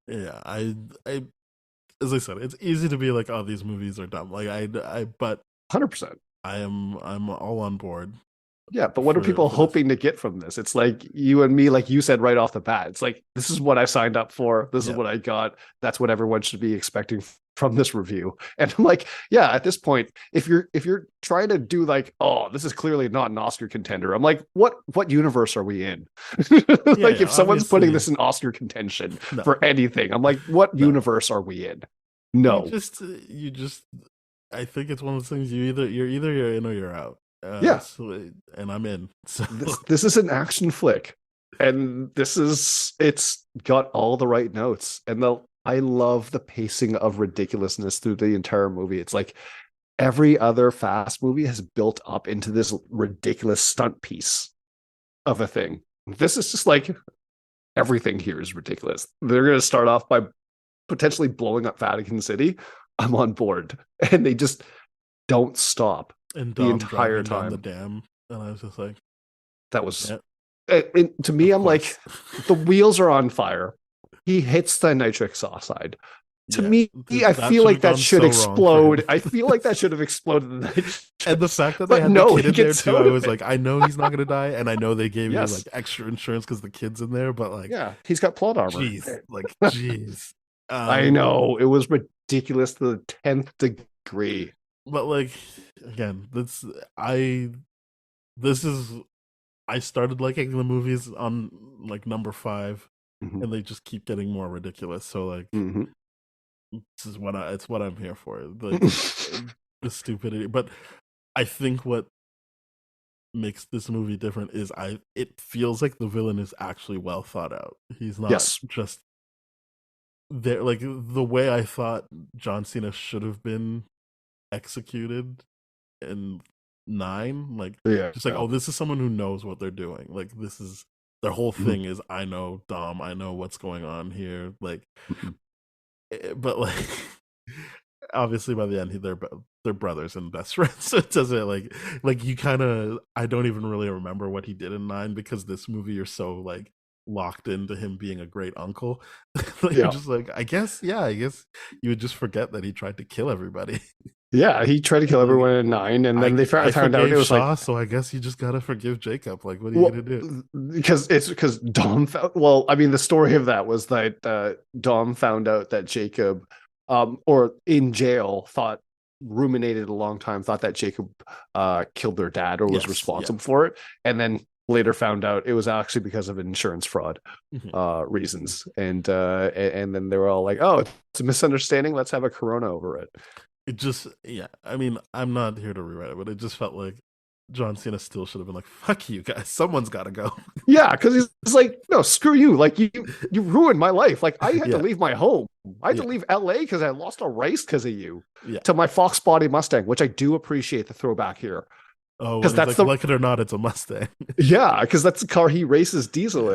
Yeah, I as I said, it's easy to be like, oh, these movies are dumb. Like but 100%. I'm all on board Yeah, but what are people for this. hoping to get from this? It's like you and me, like you said right off the bat. It's like this is what I signed up for. This is Yeah, what I got. That's what everyone should be expecting from this review. And I'm like, yeah, at this point, if you're trying to do like, oh, this is clearly not an Oscar contender. I'm like, what universe are we in? yeah, Like yeah. if someone's putting Obviously, this in Oscar contention no, for anything, I'm like, what no. universe are we in? You No. just you just I think it's one of those things you're in or you're out. Yeah. And I'm in. So This is an action flick, and it's got all the right notes, and I love the pacing of ridiculousness through the entire movie. It's like every other Fast movie has built up into this ridiculous stunt piece of a thing. This is just like everything here is ridiculous. They're going to start off by potentially blowing up Vatican City. I'm on board, and they just don't stop and the Dom entire driving down the time. dam, and I was just like, That was yeah, to me, of I'm like, course. the wheels are on fire. He hits the nitric oxide. To Yeah, me, I that feel should like have that gone should so wrong for explode. him. I feel like that should have exploded in And the fact that they but had no, the kid he in there gets too, I out of was it. like, I know he's not gonna die, and I know they gave you Yes. like extra insurance because the kid's in there, but like, Yeah, he's got plot armor. jeez, like, jeez. I know it was ridiculous to the 10th degree. But like, again, this is I started liking the movies on like number 5, Mhm. and they just keep getting more ridiculous. So like, Mhm. this is it's what I'm here for. Like the stupidity. But I think what makes this movie different is it feels like the villain is actually well thought out. He's not Yes. just there. Like the way I thought John Cena should have been executed in 9, like Yeah. just like, oh, this is someone who knows what they're doing. Like this is their whole thing is, I know Dom, I know what's going on here. Like, but like, obviously by the end they're brothers and best friends, so it doesn't like you kind of, I don't even really remember what he did in 9 because this movie you're so like locked into him being a great uncle. Like, Yeah. you're just like, I guess you would just forget that he tried to kill everybody. Yeah, he tried to kill everyone in 9, and then they I found out it was Shaw, like, so I guess you just gotta forgive Jacob. Like, what are you gonna do? because Dom found. Well, I mean, the story of that was that Dom found out that Jacob, or in jail, ruminated a long time, thought that Jacob killed their dad or was Yes, responsible for it, and then later found out it was actually because of insurance fraud reasons, and then they were all like, oh, it's a misunderstanding, let's have a Corona over it. It just, yeah, I mean, I'm not here to rewrite it, but it just felt like John Cena still should have been like, fuck you guys, someone's gotta go. Yeah, because he's like, no, screw you, like you ruined my life. Like I had to leave my home, I had to leave LA because I lost a race because of you, to my Fox Body Mustang, which I do appreciate the throwback here. Oh, because that's like it or not, it's a Mustang. Yeah, because that's the car he races Diesel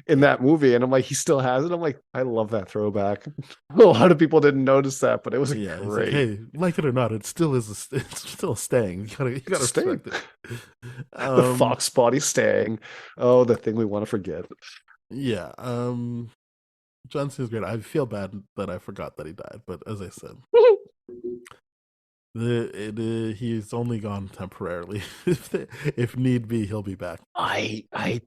in that movie, and I'm like, he still has it. I'm like, I love that throwback. A lot of people didn't notice that, but it was great. Like, hey, like it or not, it still is. It's still a Stang. You gotta respect it. The Fox Body Stang. Oh, the thing we want to forget. Yeah. John Cena's great. I feel bad that I forgot that he died, but as I said. He's only gone temporarily. If need be, he'll be back. I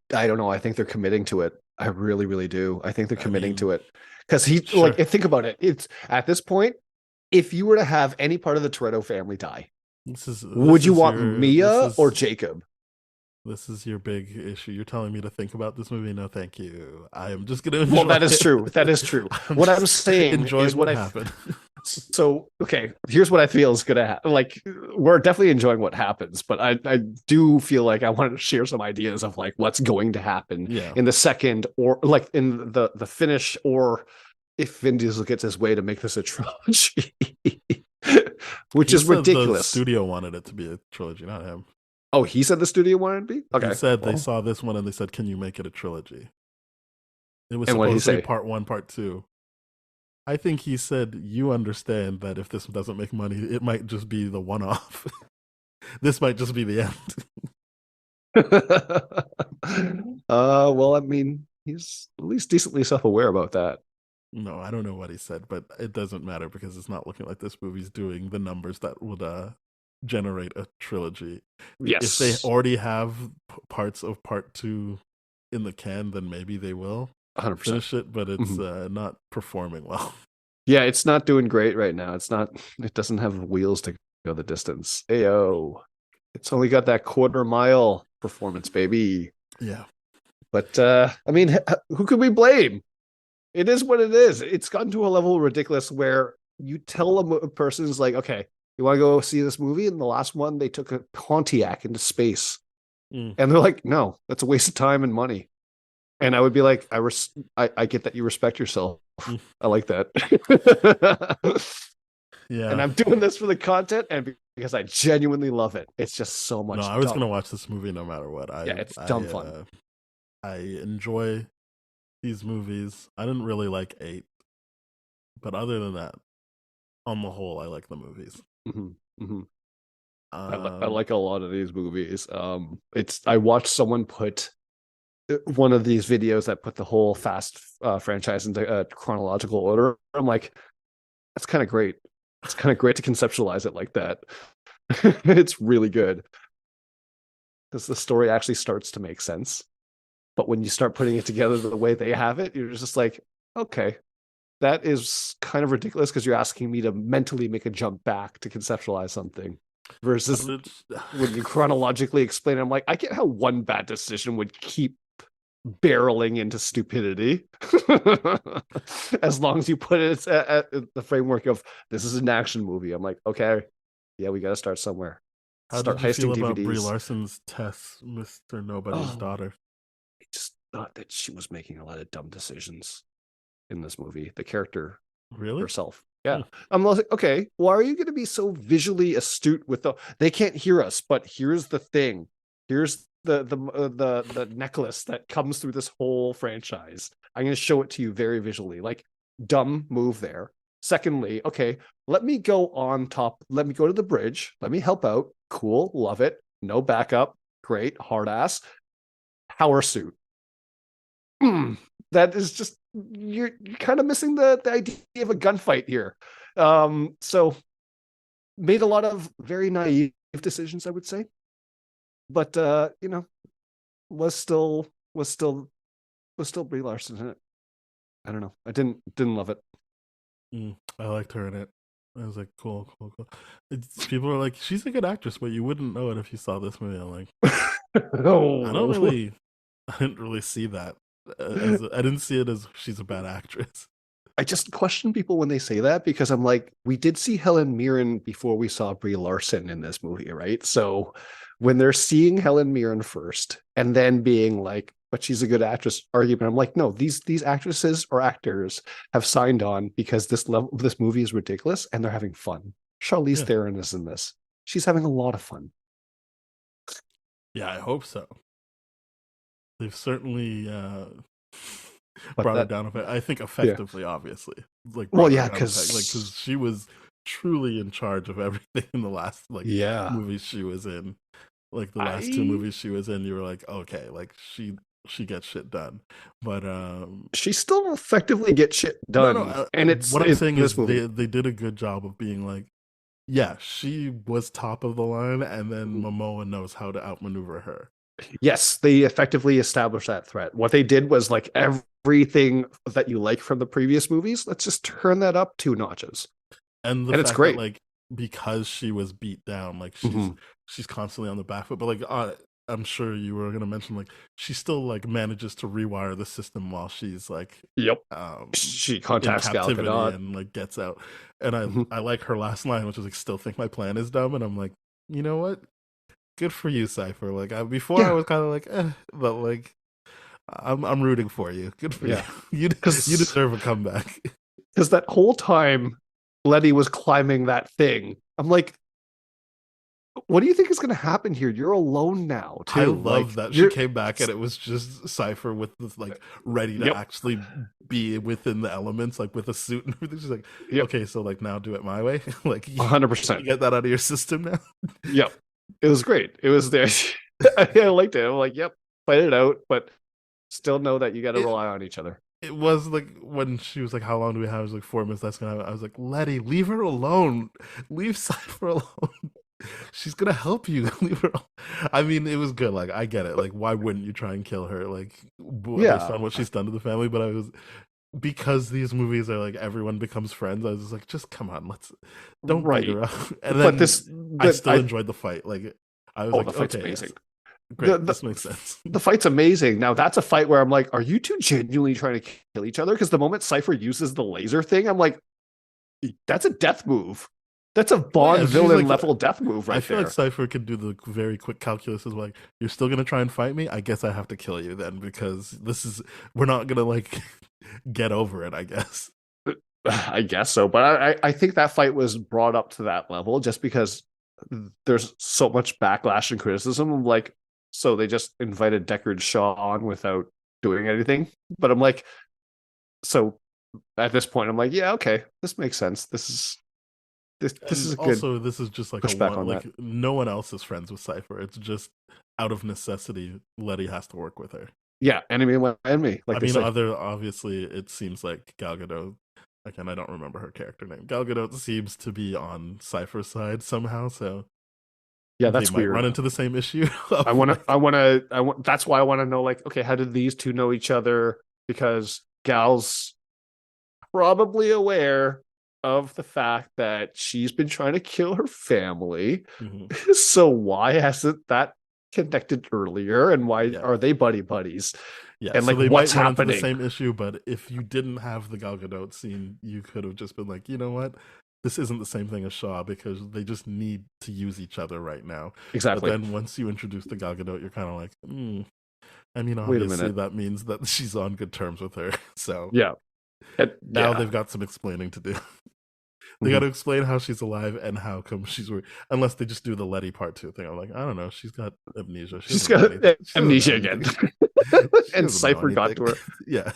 don't know. I think they're committing to it. I really, really do. I think they're committing to it because like, think about it. It's at this point, if you were to have any part of the Toretto family die, would you want Mia or Jacob? This is your big issue. You're telling me to think about this movie? No, thank you. I am just gonna enjoy. Well, that is true. That is true. What I'm saying is what happened. So, okay, here's what I feel is gonna happen. Like, we're definitely enjoying what happens, but I do feel like I want to share some ideas of like what's going to happen in the second, or like in the finish, or if Vin Diesel gets his way to make this a trilogy, which is ridiculous. The studio wanted it to be a trilogy, not him. Oh, he said the studio wanted it to be? Okay. He said they saw this one and they said, can you make it a trilogy? It was and supposed to be part 1, part 2. I think he said, you understand that if this doesn't make money, it might just be the one-off. This might just be the end. Well, I mean, he's at least decently self-aware about that. No, I don't know what he said, but it doesn't matter because it's not looking like this movie's doing the numbers that would generate a trilogy. Yes. If they already have parts of part 2 in the can, then maybe they will 100% finish it, but it's not performing well. Yeah, it's not doing great right now. It doesn't have wheels to go the distance. Ayo. It's only got that quarter-mile performance, baby. Yeah. But I mean, who could we blame? It is what it is. It's gotten to a level ridiculous where you tell a person's like, okay, you want to go see this movie? And the last one, they took a Pontiac into space. And they're like, no, that's a waste of time and money. And I would be like, I get that you respect yourself. I like that. Yeah. And I'm doing this for the content and because I genuinely love it. It's just so much. No, I was going to watch this movie no matter what. It's dumb fun. I enjoy these movies. I didn't really like 8. But other than that, on the whole, I like the movies. I like a lot of these movies. I watched someone put one of these videos that put the whole Fast franchise into chronological order. I'm like, That's kind of great. It's kind of great to conceptualize it like that. It's really good because the story actually starts to make sense. But when you start putting it together the way they have it, you're just like, okay, that is kind of ridiculous because you're asking me to mentally make a jump back to conceptualize something versus when you chronologically explain it, I'm like, I get how one bad decision would keep barreling into stupidity as long as you put it at the framework of this is an action movie. I'm like, okay, yeah, we got to start somewhere. How Start did you feel heisting about Brie DVDs. Larson's Tess, Mr. Nobody's Oh. daughter? I just thought that she was making a lot of dumb decisions in this movie. The character Really? herself. Yeah. I'm like, okay, why are you going to be so visually astute with they can't hear us, but here's the thing. Here's the necklace that comes through this whole franchise. I'm going to show it to you very visually. Like, dumb move there. Secondly, okay, let me go on top. Let me go to the bridge. Let me help out. Cool. Love it. No backup. Great. Hard ass. Power suit. That is just you're kind of missing the idea of a gunfight here. So made a lot of very naive decisions, I would say. But you know, was still Brie Larson in it. I don't know. I didn't love it. I liked her in it. I was like, cool. People are like, she's a good actress, but you wouldn't know it if you saw this movie. I'm like, I didn't really see that. I didn't see it as she's a bad actress. I just question people when they say that because I'm like, we did see Helen Mirren before we saw Brie Larson in this movie, right? So when they're seeing Helen Mirren first and then being like, but she's a good actress argument, I'm like, no, these actresses or actors have signed on because this movie is ridiculous and they're having fun. Charlize Theron is in this. She's having a lot of fun. Yeah, I hope so. They've certainly brought it down a bit. I think effectively, obviously. Like, because she was truly in charge of everything in the last movies she was in. Like the last two movies she was in, you were like, okay, like she gets shit done, but she still effectively gets shit done. And what I'm saying is they did a good job of being like, yeah, she was top of the line, and then Momoa knows how to outmaneuver her. Yes, they effectively established that threat. What they did was like everything that you like from the previous movies, let's just turn that up 2 notches. And it's great, that, like, because she was beat down, like she's constantly on the back foot. But like, I'm sure you were gonna mention, like, she still like manages to rewire the system while she's like, she contacts Gal Gadot and like gets out. And I like her last line, which is like, "Still think my plan is dumb," and I'm like, you know what? Good for you, Cypher. Like, I was kind of like, but like, I'm rooting for you. Good for you. You deserve a comeback. Because that whole time, Letty was climbing that thing. I'm like, what do you think is going to happen here? You're alone now, too. I love that she came back and it was just Cypher with this, like, ready to actually be within the elements, like with a suit and everything. She's like, okay, so like now do it my way. Like, 100%. You get that out of your system now. Yep. It was great. It was there. I liked it. I'm like, yep, fight it out, but still know that you got to rely on each other. It was like when she was like, "How long do we have?" I was like, 4 minutes. That's gonna happen. I was like, "Letty, leave her alone. Leave Cypher alone. She's gonna help you. Leave her alone." I mean, it was good. Like, I get it. Like, why wouldn't you try and kill her? Like, based on what she's done to the family. But I was, because these movies are like everyone becomes friends. I was just like, just come on, don't beat her up. And then I still enjoyed the fight. Like, I was like, the fight's okay, amazing. Great, this makes sense. The fight's amazing. Now that's a fight where I'm like, are you two genuinely trying to kill each other? Because the moment Cypher uses the laser thing, I'm like, that's a death move. That's a Bond villain level death move right there. I feel like Cypher could do the very quick calculus as like, you're still gonna try and fight me? I guess I have to kill you then, because we're not gonna like get over it, I guess. I guess so. But I think that fight was brought up to that level just because there's so much backlash and criticism. I'm like, so they just invited Deckard Shaw on without doing anything. But I'm like, so at this point, I'm like, yeah, okay, this makes sense. This is a good. Also, this is just like no one else is friends with Cypher. It's just out of necessity, Letty has to work with her. Yeah, enemy. Like, I mean, obviously, it seems like Gal Gadot again, I don't remember her character name. Gal Gadot seems to be on Cypher's side somehow, so Yeah, they that's might weird. run into the same issue. I want that's why I want to know, like, okay, how did these two know each other? Because Gal's probably aware of the fact that she's been trying to kill her family. Mhm. So why hasn't that connected earlier? And why Yeah. are they buddies? Yeah, And so like, they what's might run into happening? the same issue, but if you didn't have the Gal Gadot scene, you could have just been like, you know what? This isn't the same thing as Shaw because they just need to use each other right now. Exactly. But then once you introduce the Gal Gadot, you're kind of like, I mean, Wait a obviously minute. that means that she's on good terms with her. So Yeah. now Yeah. they've got some explaining to do. They Mhm. got to explain how she's alive and how come she's worried. Unless they just do the Letty part 2 thing. I'm like, I don't know. She's got amnesia. She She's doesn't know got anything. She doesn't know amnesia again. anything. She And doesn't know Cypher got to anything. her. Yeah.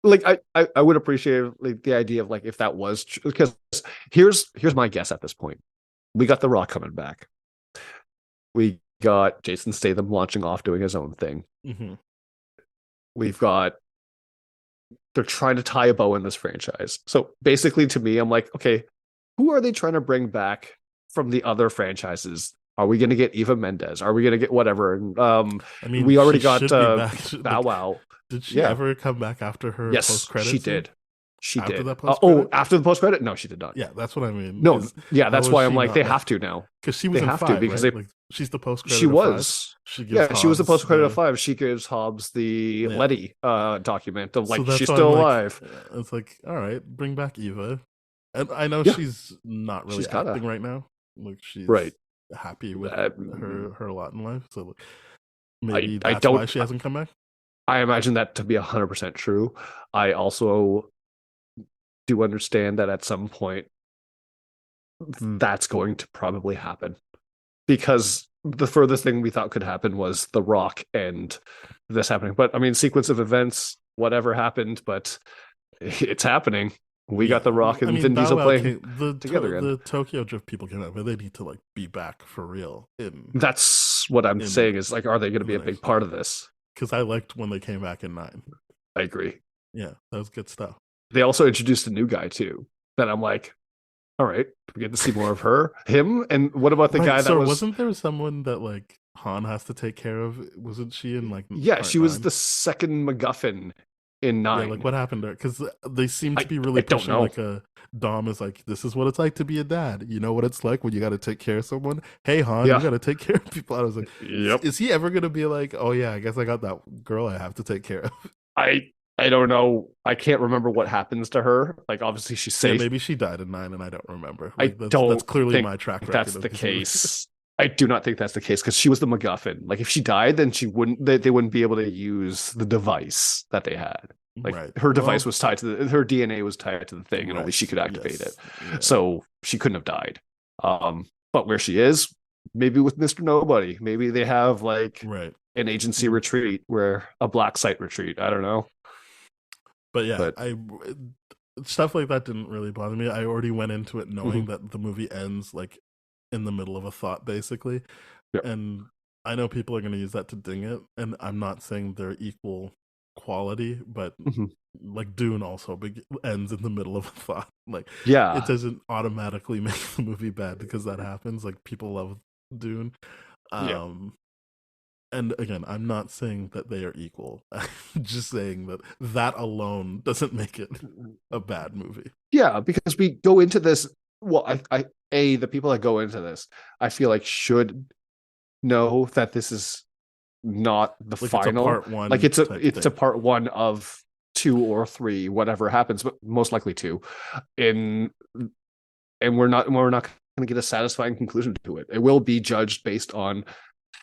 Like, I would appreciate, like, the idea of, like, if that was true, because here's my guess at this point. We got The Rock coming back. We got Jason Statham launching off doing his own thing. Mm-hmm. We've got, they're trying to tie a bow in this franchise. So basically, to me, I'm like, okay, who are they trying to bring back from the other franchises? Are we going to get Eva Mendes? Are we going to get whatever? And I mean, we already she got should be back. Bow Wow. Did she Yeah. ever come back after her Yes, post-credit she scene? did. She After did. that post-credit? After the post credit? No, she did not. Yeah, that's what I mean. No, yeah, that's how why is I'm she like, not they back? have to now. Because she was They in have to, 5, because right? they- Like, she's the post-credit She of 5. was. She gives Yeah, she was the Hobbs post credit of 5. She gives Hobbs the Yeah. Letty document of, like, So that's she's why still I'm like, alive. It's like, all right, bring back Eva. And I know Yeah. she's not really She's gotta. acting right now. Like, she's Right. happy with Uh, her lot in life. So maybe I that's don't- why she hasn't come back. I imagine that to be 100% true. I also do understand that at some point that's going to probably happen, because the furthest thing we thought could happen was The Rock and this happening. But I mean, sequence of events, whatever happened, but it's happening. We got The Rock and Vin Bow Diesel Wow playing the together again. Tokyo Drift people came out, but they need to like be back for real That's what I'm in saying, is like, are they going to be a the big next part of this? because I liked when they came back in 9. I agree. Yeah, that was good stuff. They also introduced a new guy too. That I'm like, all right, we get to see more of him. And what about the Right, guy that so was? wasn't there someone that like Han has to take care of? Wasn't she in like Yeah, part she was 9? the second MacGuffin in 9. Yeah, like what happened there? Because they seem to be I really don't pushing know. like a Dom is like, this is what it's like to be a dad. You know what it's like when you got to take care of someone. Hey Han, Yeah. you got to take care of people. I was like, Yep. is he ever gonna be like, oh yeah, I guess I got that girl I have to take care of? I don't know. I can't remember what happens to her. Like, obviously she's Yeah, safe. maybe she died in 9 and I don't remember. I Like, that's don't clearly think my track record. that's of the these movies. case. I do not think that's the case, because she was the MacGuffin. Like, if she died, then she wouldn't. They wouldn't be able to use the device that they had. Like, Right. her device Well, was tied to her DNA was tied to the thing, and only right, she could activate yes, it. yeah. So she couldn't have died. But where she is, maybe with Mr. Nobody, maybe they have like right. an agency Mm. retreat, where a black site retreat. I don't know. But yeah, But- stuff like that didn't really bother me. I already went into it knowing Mm-hmm. that the movie ends like in the middle of a thought, basically. Yep. And I know people are going to use that to ding it, and I'm not saying they're equal quality, but Mhm. like Dune also ends in the middle of a thought. Like, Yeah. it doesn't automatically make the movie bad because that happens. Like, people love Dune. Yeah. And again, I'm not saying that they are equal. I'm just saying that that alone doesn't make it a bad movie. Yeah, because we go into this. Well, the people that go into this, I feel like, should know that this is not the Like, final. it's a part 1. Like, it's type a thing. part 1 of 2 or 3, whatever happens, but most likely 2. And we're not going to get a satisfying conclusion to it. It will be judged based on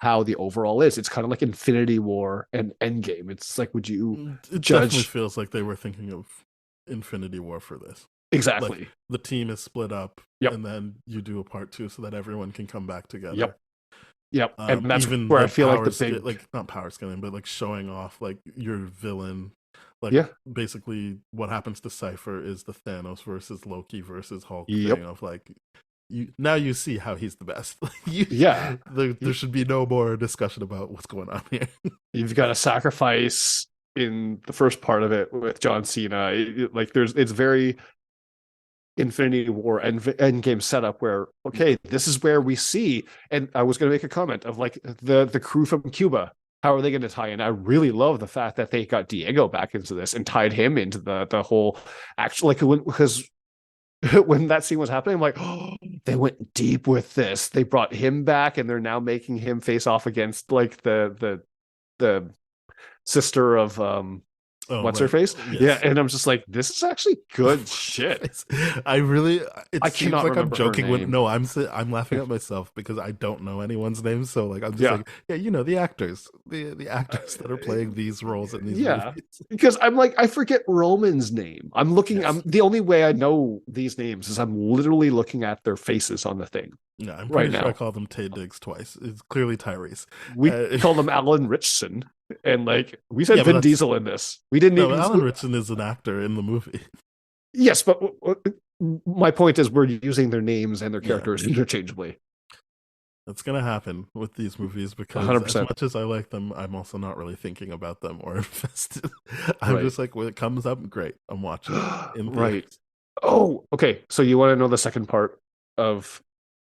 how the overall is. It's kind of like Infinity War and Endgame. It's like, would you It judge- definitely feels like they were thinking of Infinity War for this. exactly? The team is split up, Yep. and then you do a part 2 so that everyone can come back together. Yep. And that's even where I like feel like power the sca- big, like not power scaling, but like showing off like your villain. Like, Yeah. basically what happens to Cypher is the Thanos versus Loki versus Hulk Yep. thing of like, you see how he's the best. Yeah. There should be no more discussion about what's going on here. you've got a sacrifice in the first part of it with John Cena. Like, it's very Infinity War and Endgame setup where, okay, this is where we see, and I was going to make a comment of like the crew from Cuba. How are they going to tie in? I really love the fact that they got Diego back into this and tied him into the whole actual, like, because when that scene was happening, I'm like, oh, they went deep with this. They brought him back, and they're now making him face off against like the sister of Oh, what's her face? yes. Yeah, and I'm just like, this is actually good shit. I really, it I seems cannot like I'm remember her joking when name. no, I'm laughing at myself because I don't know anyone's name. So like I'm just Yeah. like, yeah, you know, the actors, the actors that are playing these roles in these Yeah, movies. because I'm like, I forget Roman's name. I'm looking. Yes. I'm the only way I know these names is I'm literally looking at their faces on the thing. Yeah, I'm Right pretty sure I now. called them Tay Diggs twice. It's clearly Tyrese. We Uh, called him Alan Richson, and like we said Yeah, but Vin that's- Diesel in this. We didn't no, even. Alan Ritchson is an actor in the movie. Yes, but my point is we're using their names and their Yeah. characters interchangeably. That's gonna happen with these movies because 100%. as much as I like them, I'm also not really thinking about them or invested. I'm Right. just like, when it comes up, great, I'm watching it in Right. theaters. Oh, okay. So you want to know the second part of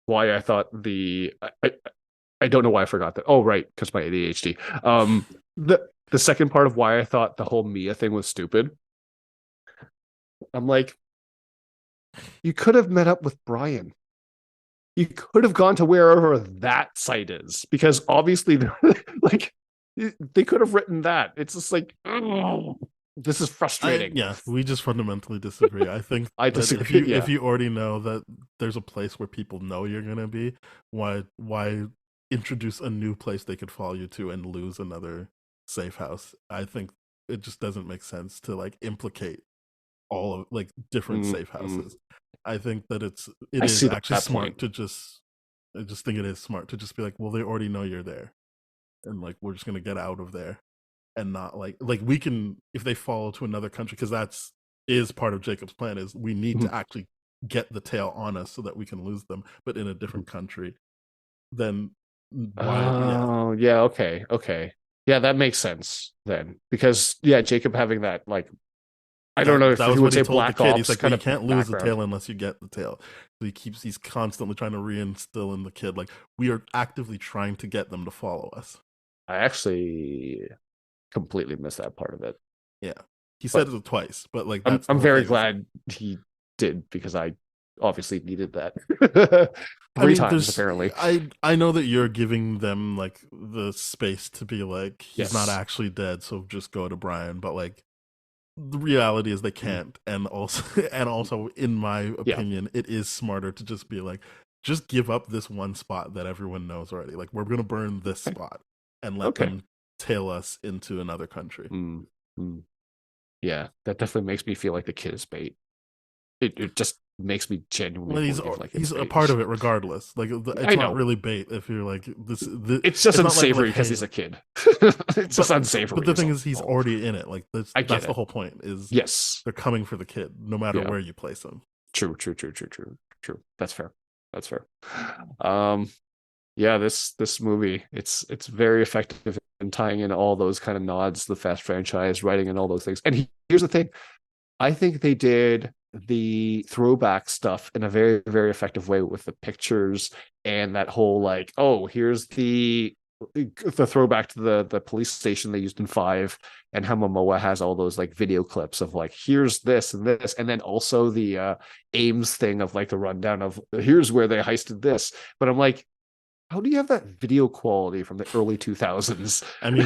why I thought I don't know why I forgot that. Oh, right, because my ADHD. The second part of why I thought the whole Mia thing was stupid. I'm like, you could have met up with Brian. You could have gone to wherever that site is, because obviously, like, they could have written that. It's just like, oh, this is frustrating. Yeah, we just fundamentally disagree. I think I that disagree, if you already know that there's a place where people know you're gonna be, why introduce a new place they could follow you to and lose another safe house? I think it just doesn't make sense to like implicate all of like different safe houses. I think that it I is see actually that smart point. to just I just think it is smart to just be like, well, they already know you're there, and like we're just gonna get out of there and not like we can, if they follow to another country, because that's is part of Jacob's plan, is we need to actually get the tail on us so that we can lose them, but in a different country. Then why? Oh, yeah, okay. Yeah, that makes sense then. Because yeah, Jacob having that, like, I don't know if that he was would what say he told the Black kid. Ops He's like, kind well, you of can't lose the background. tail unless you get the tail. So he's constantly trying to reinstill in the kid, like, we are actively trying to get them to follow us. I actually completely missed that part of it. Yeah, he said it twice, but like I'm that's the whole very thing. glad he did, because I obviously needed that. I mean, times apparently. I know that you're giving them like the space to be like, he's not Yes. actually dead, so just go to Brian. But like the reality is they can't, and also in my opinion, it is smarter to just be like, just give up this one spot that everyone knows already. Like, we're gonna burn this spot and let them tail us into another country. Yeah, that definitely makes me feel like the kid is bait. It just makes me genuinely Well, believe like he's it's a bait. part of it regardless. Like, it's I know. not really bait if you're like this. It's just not like, unsavory because hey, he's a kid. It's just unsavory. But the thing all. is, he's already in it. Like, that's get the it. whole point. Is Yes. they're coming for the kid, no matter Yeah. where you place him. True. That's fair. Yeah, this movie, it's very effective in tying in all those kind of nods to the Fast franchise, writing in all those things. And here's the thing. I think they did the throwback stuff in a very, very effective way with the pictures and that whole like, oh, here's the throwback to the police station they used in 5, and how Momoa has all those like video clips of like, here's this and this, and then also the Ames thing of like the rundown of here's where they heisted this. But I'm like, how do you have that video quality from the early 2000s? I mean,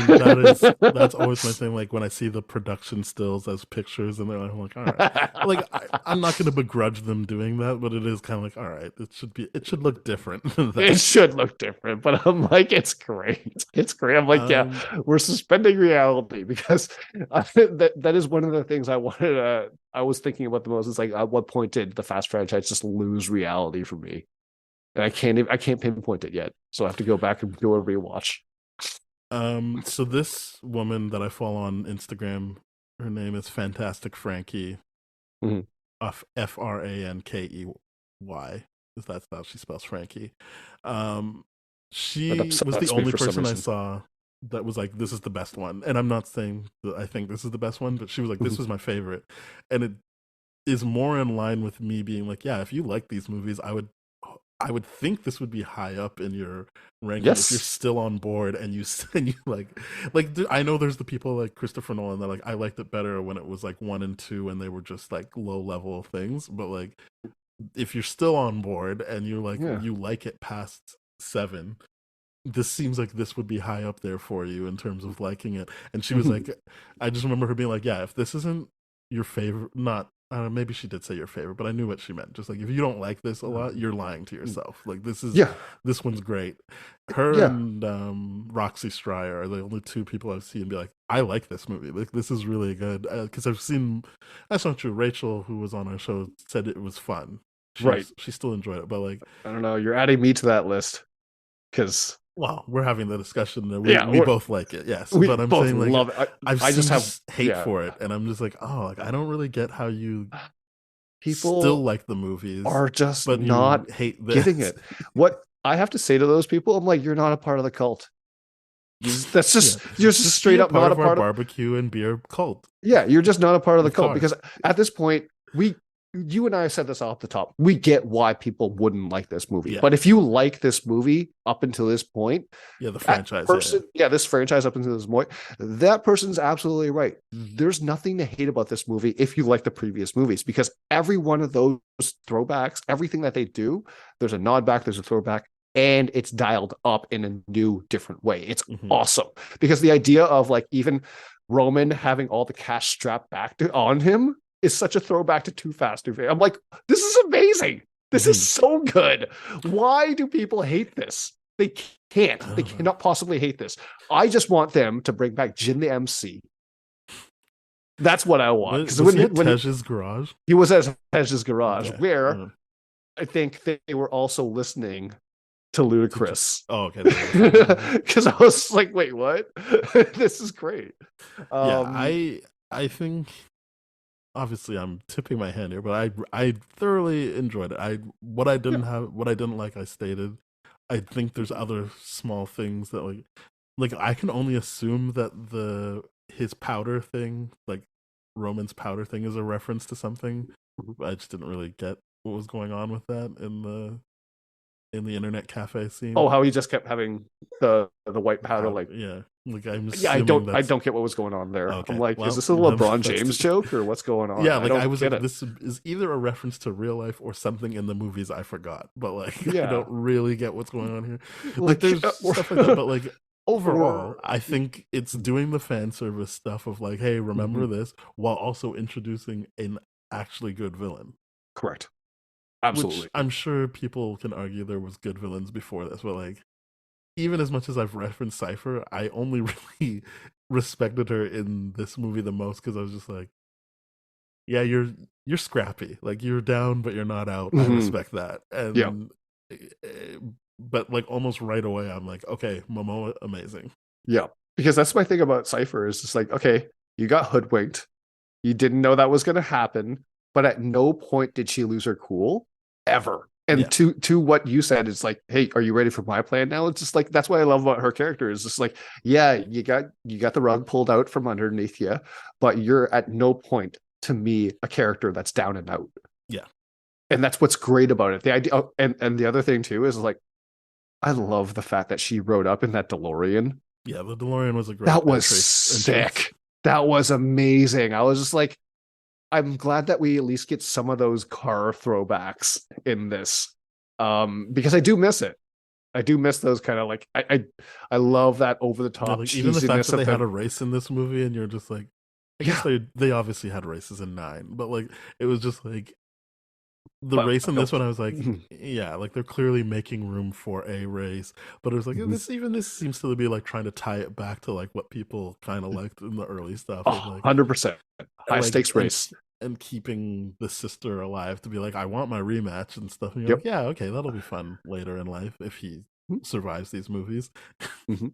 that's always my thing. Like, when I see the production stills as pictures, and I'm like, all right. Like, I'm not going to begrudge them doing that, but it is kind of like, all right, it should look different than that. It should look different, but I'm like, it's great. I'm like, yeah, we're suspending reality, because that is one of the things I wanted. I was thinking about the most. Is like, at what point did the Fast franchise just lose reality for me? And I can't pinpoint it yet, so I have to go back and do a rewatch. So this woman that I follow on Instagram, her name is Fantastic Frankie, Frankey. Is that's how she spells Frankie. She was the only person I saw that was like, this is the best one. And I'm not saying that I think this is the best one, but she was like, this was my favorite. And is more in line with me being like, yeah, if you like these movies, I would think this would be high up in your ranking if you're Yes. still on board and and you I know there's the people like Christopher Nolan that like I liked it better when it was like 1 and 2 and they were just like low level things, but like if you're still on board and Yeah. you like it past 7, this seems like this would be high up there for you in terms of liking it. And she was like, I just remember her being like, yeah, if this isn't your favorite, not, I don't know, maybe she did say your favorite, but I knew what she meant. Just like, if you don't like this a lot, you're lying to yourself. Like, Yeah. this one's great. Her Yeah. and Roxy Stryer are the only 2 people I've seen be like, I like this movie. Like, this is really good. Because I've seen, that's not true. Rachel, who was on our show, said it was fun. Right. She still enjoyed it, but like, I don't know. You're adding me to that list because well, we're having the discussion that Yeah, we we're- both like it, yes. we But I'm both saying like love it. I've I seen just have this hate yeah. for it, and I'm just like, oh, like I don't really get how you People still like the movies, are just but not you hate this. getting it. What I have to say to those people, I'm like, you're not a part of the cult. That's just Yeah. you're just Just straight be up not a of our part of. barbecue and beer cult. Yeah, you're just not a part of the Of cult course. because at this point, you and I said this off the top. We get why people wouldn't like this movie, Yeah. but if you like this movie up until this point, Yeah, the that franchise. person, this franchise up until this point, that person's absolutely right. There's nothing to hate about this movie if you like the previous movies, because every one of those throwbacks, everything that they do, there's a nod back, there's a throwback, and it's dialed up in a new, different way. It's Mhm. awesome because the idea of like even Roman having all the cash strapped back on him is such a throwback to Too Fast, Too Furious. I'm like, this is amazing. This is so good. Why do people hate this? They can't. They cannot possibly hate this. I just want them to bring back Jin the MC. That's what I want. Was Because he at when Tej's garage? he was at Tej's garage, Okay. where I think they were also listening to Ludacris. Oh, okay. Because I was like, wait, what? This is great. Yeah, I think obviously I'm tipping my hand here, but I thoroughly enjoyed it. What I didn't like, I stated. I think there's other small things that like I can only assume that his powder thing, like Roman's powder thing, is a reference to something. I just didn't really get what was going on with that in the internet cafe scene. Oh, how he just kept having the white powder, like yeah, like I'm I don't get what was going on there. Okay, I'm like, well, is this a LeBron James joke or what's going on? Yeah, like I was get like, it. this is either a reference to real life or something in the movies I forgot. But like, I Yeah. don't really get what's going on here. Like, Like, there's or- stuff like that, but like overall, or- I think it's doing the fan service stuff of like, hey, remember this, while also introducing an actually good villain. Correct. Absolutely. Which I'm sure people can argue there was good villains before this, but like, even as much as I've referenced Cypher, I only really respected her in this movie the most because I was just like, yeah, you're scrappy. Like you're down, but you're not out. I Mhm. respect that. And but like almost right away, I'm like, okay, Momoa, amazing. Yeah, because that's my thing about Cypher is just like, okay, you got hoodwinked, you didn't know that was going to happen, but at no point did she lose her cool ever. And Yeah. to what you said, it's like, hey, are you ready for my plan now? It's just like that's what I love about her character. Is just like, yeah, you got the rug pulled out from underneath you, but you're at no point to me a character that's down and out. Yeah. And that's what's great about it. The idea, and the other thing too is like, I love the fact that she rode up in that DeLorean. Yeah, the DeLorean was a great. That was entrance. sick. That was amazing. I was just like, I'm glad that we at least get some of those car throwbacks in this, because I do miss it. I do miss those kind of like I love that over the Yeah, top like, even the fact cheesiness that they of had a them. race in this movie, and you're just like, I guess they obviously had races in 9, but like it was just like the But- race in this one. I was like, Mhm. yeah, like they're clearly making room for a race, but it was like Mhm. this seems to be like trying to tie it back to like what people kind of liked in the early stuff. Of, like, 100% high like, stakes race. and keeping the sister alive to be like, I want my rematch and stuff. And you're Yep. like, yeah, okay, that'll be fun later in life if he survives these movies. Mhm.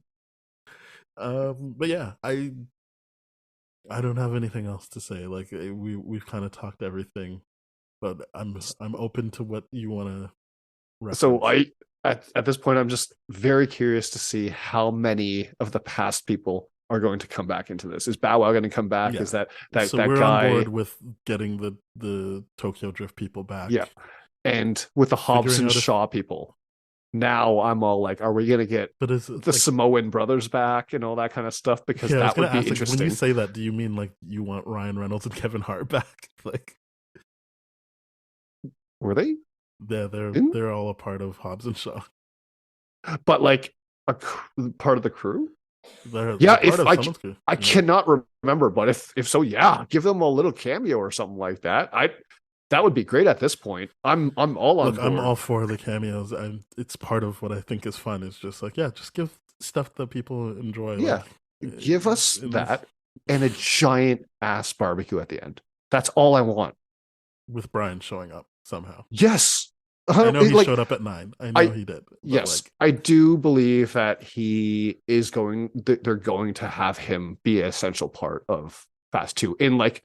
But yeah, I don't have anything else to say. Like we've kind of talked everything, but I'm open to what you want to. So at this point, I'm just very curious to see how many of the past people are going to come back into this? Is Bow Wow going to come back? Yeah. Is that So that we're guy? on board with getting the Tokyo Drift people back. Yeah. And with the Hobbs Figuring and out if- Shaw people, now I'm all like, are we going to get But is the it like, Samoan brothers back and all that kind of stuff? Because yeah, I was that would gonna be ask, like, interesting. when you say that, do you mean like you want Ryan Reynolds and Kevin Hart back? Like, Were they? yeah, Didn't- they're all a part of Hobbs and Shaw. But like part of the crew? They're Yeah, part if of I someone's crew. I Yeah. cannot remember, but if so, yeah, give them a little cameo or something like that. That would be great at this point. I'm all on Look, board. I'm all for the cameos, and it's part of what I think is fun. Is just like, yeah, just give stuff that people enjoy. Yeah. like, Give us in this- that and a giant ass barbecue at the end. That's all I want. with Brian showing up somehow. Yes. I know he Like, showed up at 9. I know he did. But yes, like, I do believe that they're going to have him be an essential part of Fast 2 in like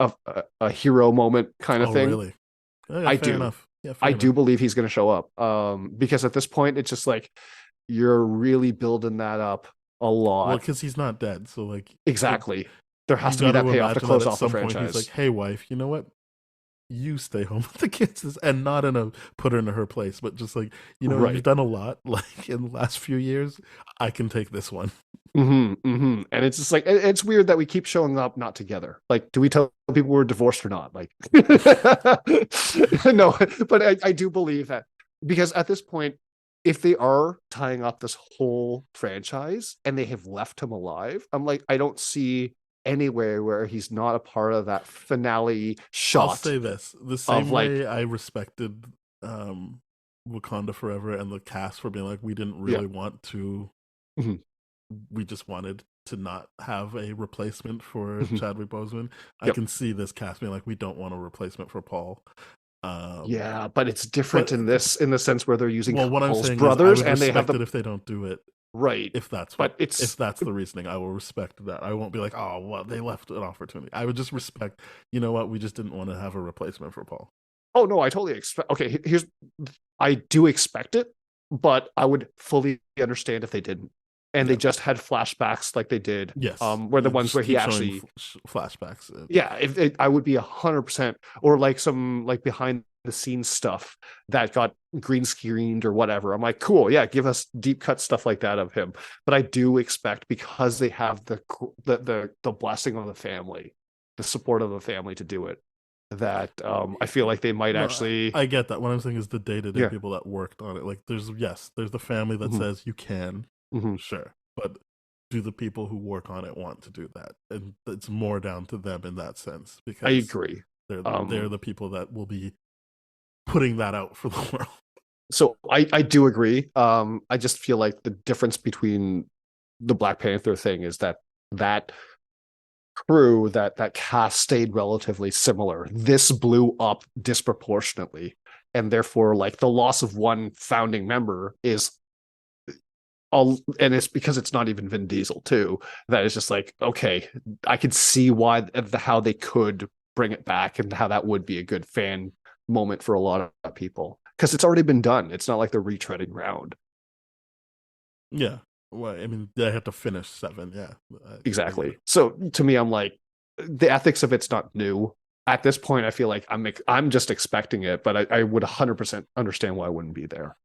a hero moment kind of oh thing. really? Oh, yeah, I fair do. Enough. Yeah, fair I enough. do believe he's going to show up. Because at this point, it's just like you're really building that up a lot. Well, because he's not dead, so like Exactly. There has you to be that gotta payoff to imagine close that at off the some point franchise. He's like, hey, wife, you know what? You stay home with the kids, and not in a put her in her place, but just like, you know, Right. you've done a lot like in the last few years. I can take this one. And it's just like it's weird that we keep showing up not together. Like, do we tell people we're divorced or not? Like, no, but I do believe that because at this point, if they are tying up this whole franchise and they have left him alive, I'm like, I don't see anywhere where he's not a part of that finale shot. I'll say this: the same like- way I respected Wakanda Forever and the cast for being like, we didn't really want to. Mhm. We just wanted to not have a replacement for Mhm. Chadwick Boseman. I Yep. can see this cast being like, we don't want a replacement for Paul. Yeah, but it's different but- in the sense where they're using Well, what I'm Paul's saying brothers is, I would and they have respect the it if they don't do it. right. If that's But what, it's- if that's the reasoning, I will respect that. I won't be like, oh, well, they left an opportunity. I would just respect. You know what? We just didn't want to have a replacement for Paul. Oh no, I totally expect. Okay, I do expect it, but I would fully understand if they didn't, and they Yeah. just had flashbacks like they did. Yes, Were the You ones just where he keep showing actually, flashbacks. yeah, I would be 100%, or like some like behind the scenes stuff that got green screened or whatever. I'm like, cool, yeah, give us deep cut stuff like that of him. But I do expect, because they have the blessing of the family, the support of the family to do it, that I feel like they might No, actually. I get that. What I'm saying is the day-to-day Yeah. people that worked on it. Like, there's the family that Mhm. says you can, Mhm. sure, but do the people who work on it want to do that? And it's more down to them in that sense, because I agree. they're Um, they're the people that will be putting that out for the world. So I do agree. I just feel like the difference between the Black Panther thing is that crew, that cast stayed relatively similar. This blew up disproportionately, and therefore, like, the loss of one founding member is all, and it's because it's not even Vin Diesel too. That is just like, okay, I could see how they could bring it back and how that would be a good fan moment for a lot of people, because it's already been done. It's not like they're retreading ground. Yeah. Well, I mean, they have to finish 7. Yeah. Exactly. So to me, I'm like, the ethics of it's not new. At this point, I feel like I'm just expecting it, but I would 100% understand why I wouldn't be there.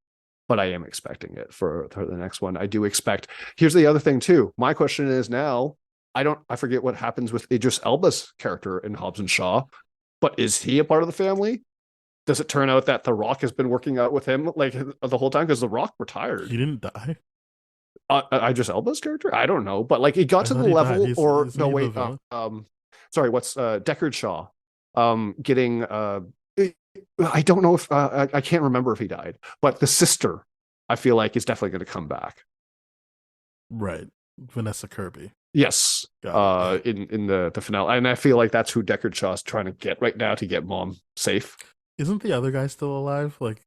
But I am expecting it for the next one. I do expect. Here's the other thing too. My question is now, I forget what happens with Idris Elba's character in Hobbs and Shaw, but is he a part of the family? Does it turn out that The Rock has been working out with him like the whole time? Because The Rock retired. He didn't die. Idris Elba's character? I don't know, but like it got I to the thought he died. level, He's- or isn't no, he the wait, villain? sorry, what's Deckard Shaw, getting I don't know if I can't remember if he died, but the sister, I feel like, is definitely going to come back. Right. Vanessa Kirby. Yes, Got it, in the finale, and I feel like that's who Deckard Shaw is trying to get right now to get mom safe. Isn't the other guy still alive? Like,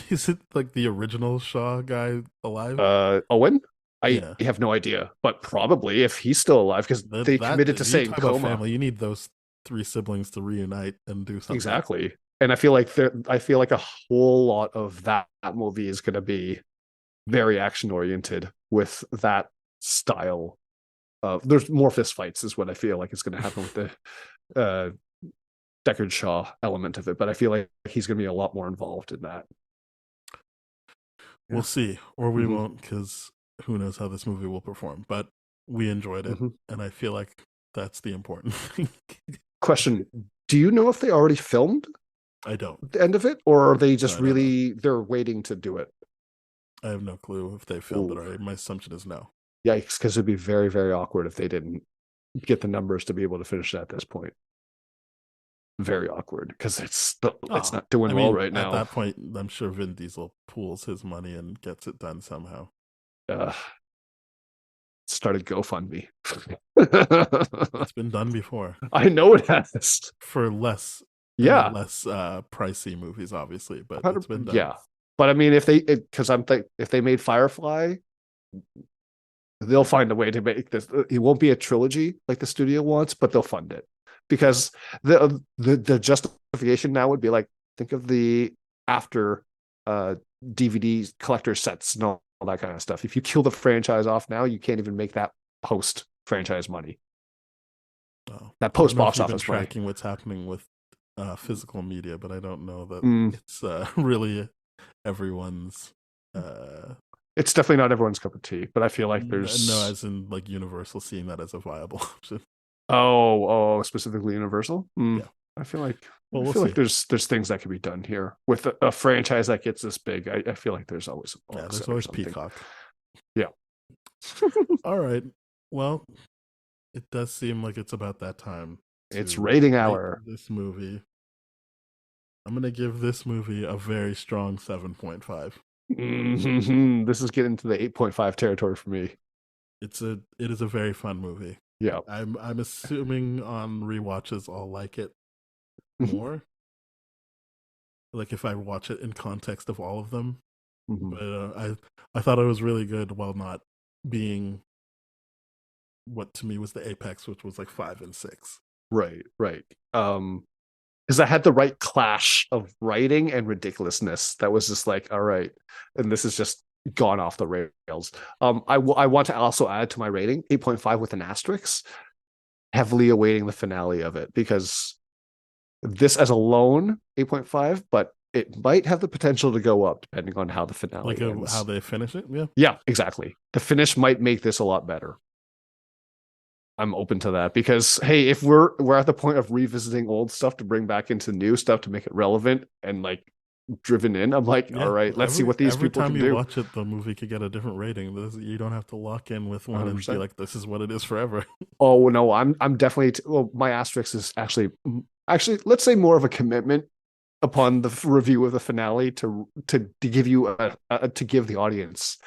is it like the original Shaw guy alive? Owen. I Yeah. have no idea, but probably if he's still alive, because they committed to you saying talk about coma. family. You need those 3 siblings to reunite and do something. Exactly. And I feel like a whole lot of that movie is going to be very action oriented with that style there's more fist fights is what I feel like is going to happen with the Deckard Shaw element of it, but I feel like he's going to be a lot more involved in that. We'll see, or we Mhm. won't, because who knows how this movie will perform. But we enjoyed it, Mhm. and I feel like that's the important thing. Question: do you know if they already filmed I don't. the end of it, or are they just No, I don't know. really they're waiting to do it? I have no clue if they filmed it Ooh. already. My assumption is no. Yikes! Because it'd be very, very awkward if they didn't get the numbers to be able to finish it at this point. Very awkward because it's not doing well right now. At that point, I'm sure Vin Diesel pools his money and gets it done somehow. Started GoFundMe. It's been done before I know it has. for less, Yeah, less pricey movies, obviously, but it's been done. Yeah, but I mean, if they made Firefly, they'll find a way to make this. It won't be a trilogy like the studio wants, but they'll fund it because the justification now would be like, think of the after DVD collector sets and all that kind of stuff. If you kill the franchise off now, you can't even make that post franchise money. Oh. That post I don't know if box you've been office money. tracking what's happening with physical media, but I don't know that it's really everyone's. It's definitely not everyone's cup of tea, but I feel like there's no, as in like Universal seeing that as a viable option. Oh, specifically Universal. Yeah. I feel like We'll like there's things that can be done here with a franchise that gets this big. I feel like there's always a box there's always Peacock. Yeah. All right. Well, it does seem like it's about that time. It's rating hour. This movie. I'm gonna give this movie a very strong 7.5. Mm-hmm. This is getting to the 8.5 territory for me. It is a very fun movie. Yeah. I'm assuming on rewatches I'll like it more. Like if I watch it in context of all of them. But I thought it was really good while not being what to me was the apex, which was like 5 and 6. Right. Because I had the right clash of writing and ridiculousness. That was just like, all right, and this is just gone off the rails. I want to also add to my rating 8.5 with an asterisk, heavily awaiting the finale of it, because this as alone 8.5, but it might have the potential to go up depending on how the finale ends. How they finish it. Yeah, exactly. The finish might make this a lot better. I'm open to that because, hey, if we're at the point of revisiting old stuff to bring back into new stuff to make it relevant and like driven in, I'm like, all right, let's see what these people can do. Every time you watch it, the movie could get a different rating. You don't have to lock in with one 100%. And be like, this is what it is forever. Oh no, I'm definitely. My asterisk is actually let's say more of a commitment upon the review of the finale to give you to give the audience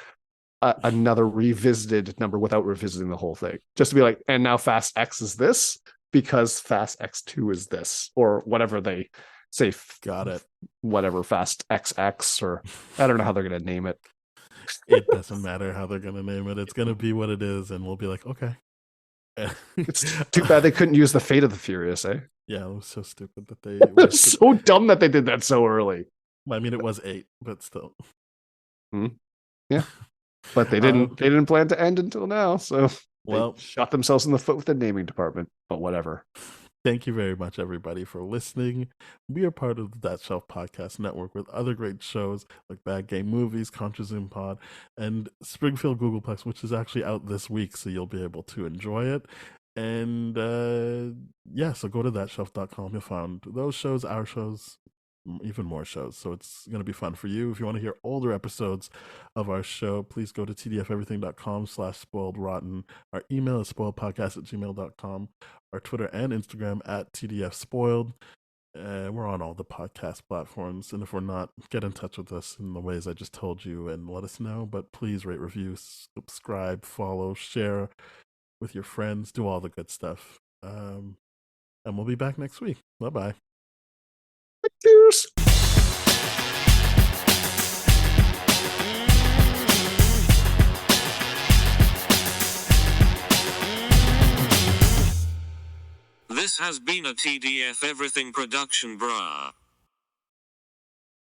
another revisited number without revisiting the whole thing, just to be like, and now Fast X is this because Fast X2 is this, or whatever they say. Got it. Whatever, Fast XX, or I don't know how they're gonna name it. It doesn't matter how they're gonna name it. It's gonna be what it is, and we'll be like, okay. It's too bad they couldn't use the Fate of the Furious, eh? Yeah, it was so stupid that they. It was so dumb that they did that so early. I mean, it was 8, but still. Yeah. But they didn't. They didn't plan to end until now, so they shot themselves in the foot with the naming department. But whatever. Thank you very much, everybody, for listening. We are part of the That Shelf Podcast Network with other great shows like Bad Game Movies, Contra Zoom Pod, and Springfield Googleplex, which is actually out this week, so you'll be able to enjoy it. And so go to thatshelf.com. You'll find those shows, our shows, even more shows. So it's going to be fun for you. If you want to hear older episodes of our show, please go to tdfeverything.com/spoiledrotten. Our email is spoiledpodcast@gmail.com. Our Twitter and Instagram @tdfspoiled. We're on all the podcast platforms. And if we're not, get in touch with us in the ways I just told you and let us know. But please rate, review, subscribe, follow, share with your friends. Do all the good stuff. And we'll be back next week. Bye-bye. Cheers. This has been a TDF Everything production, brah.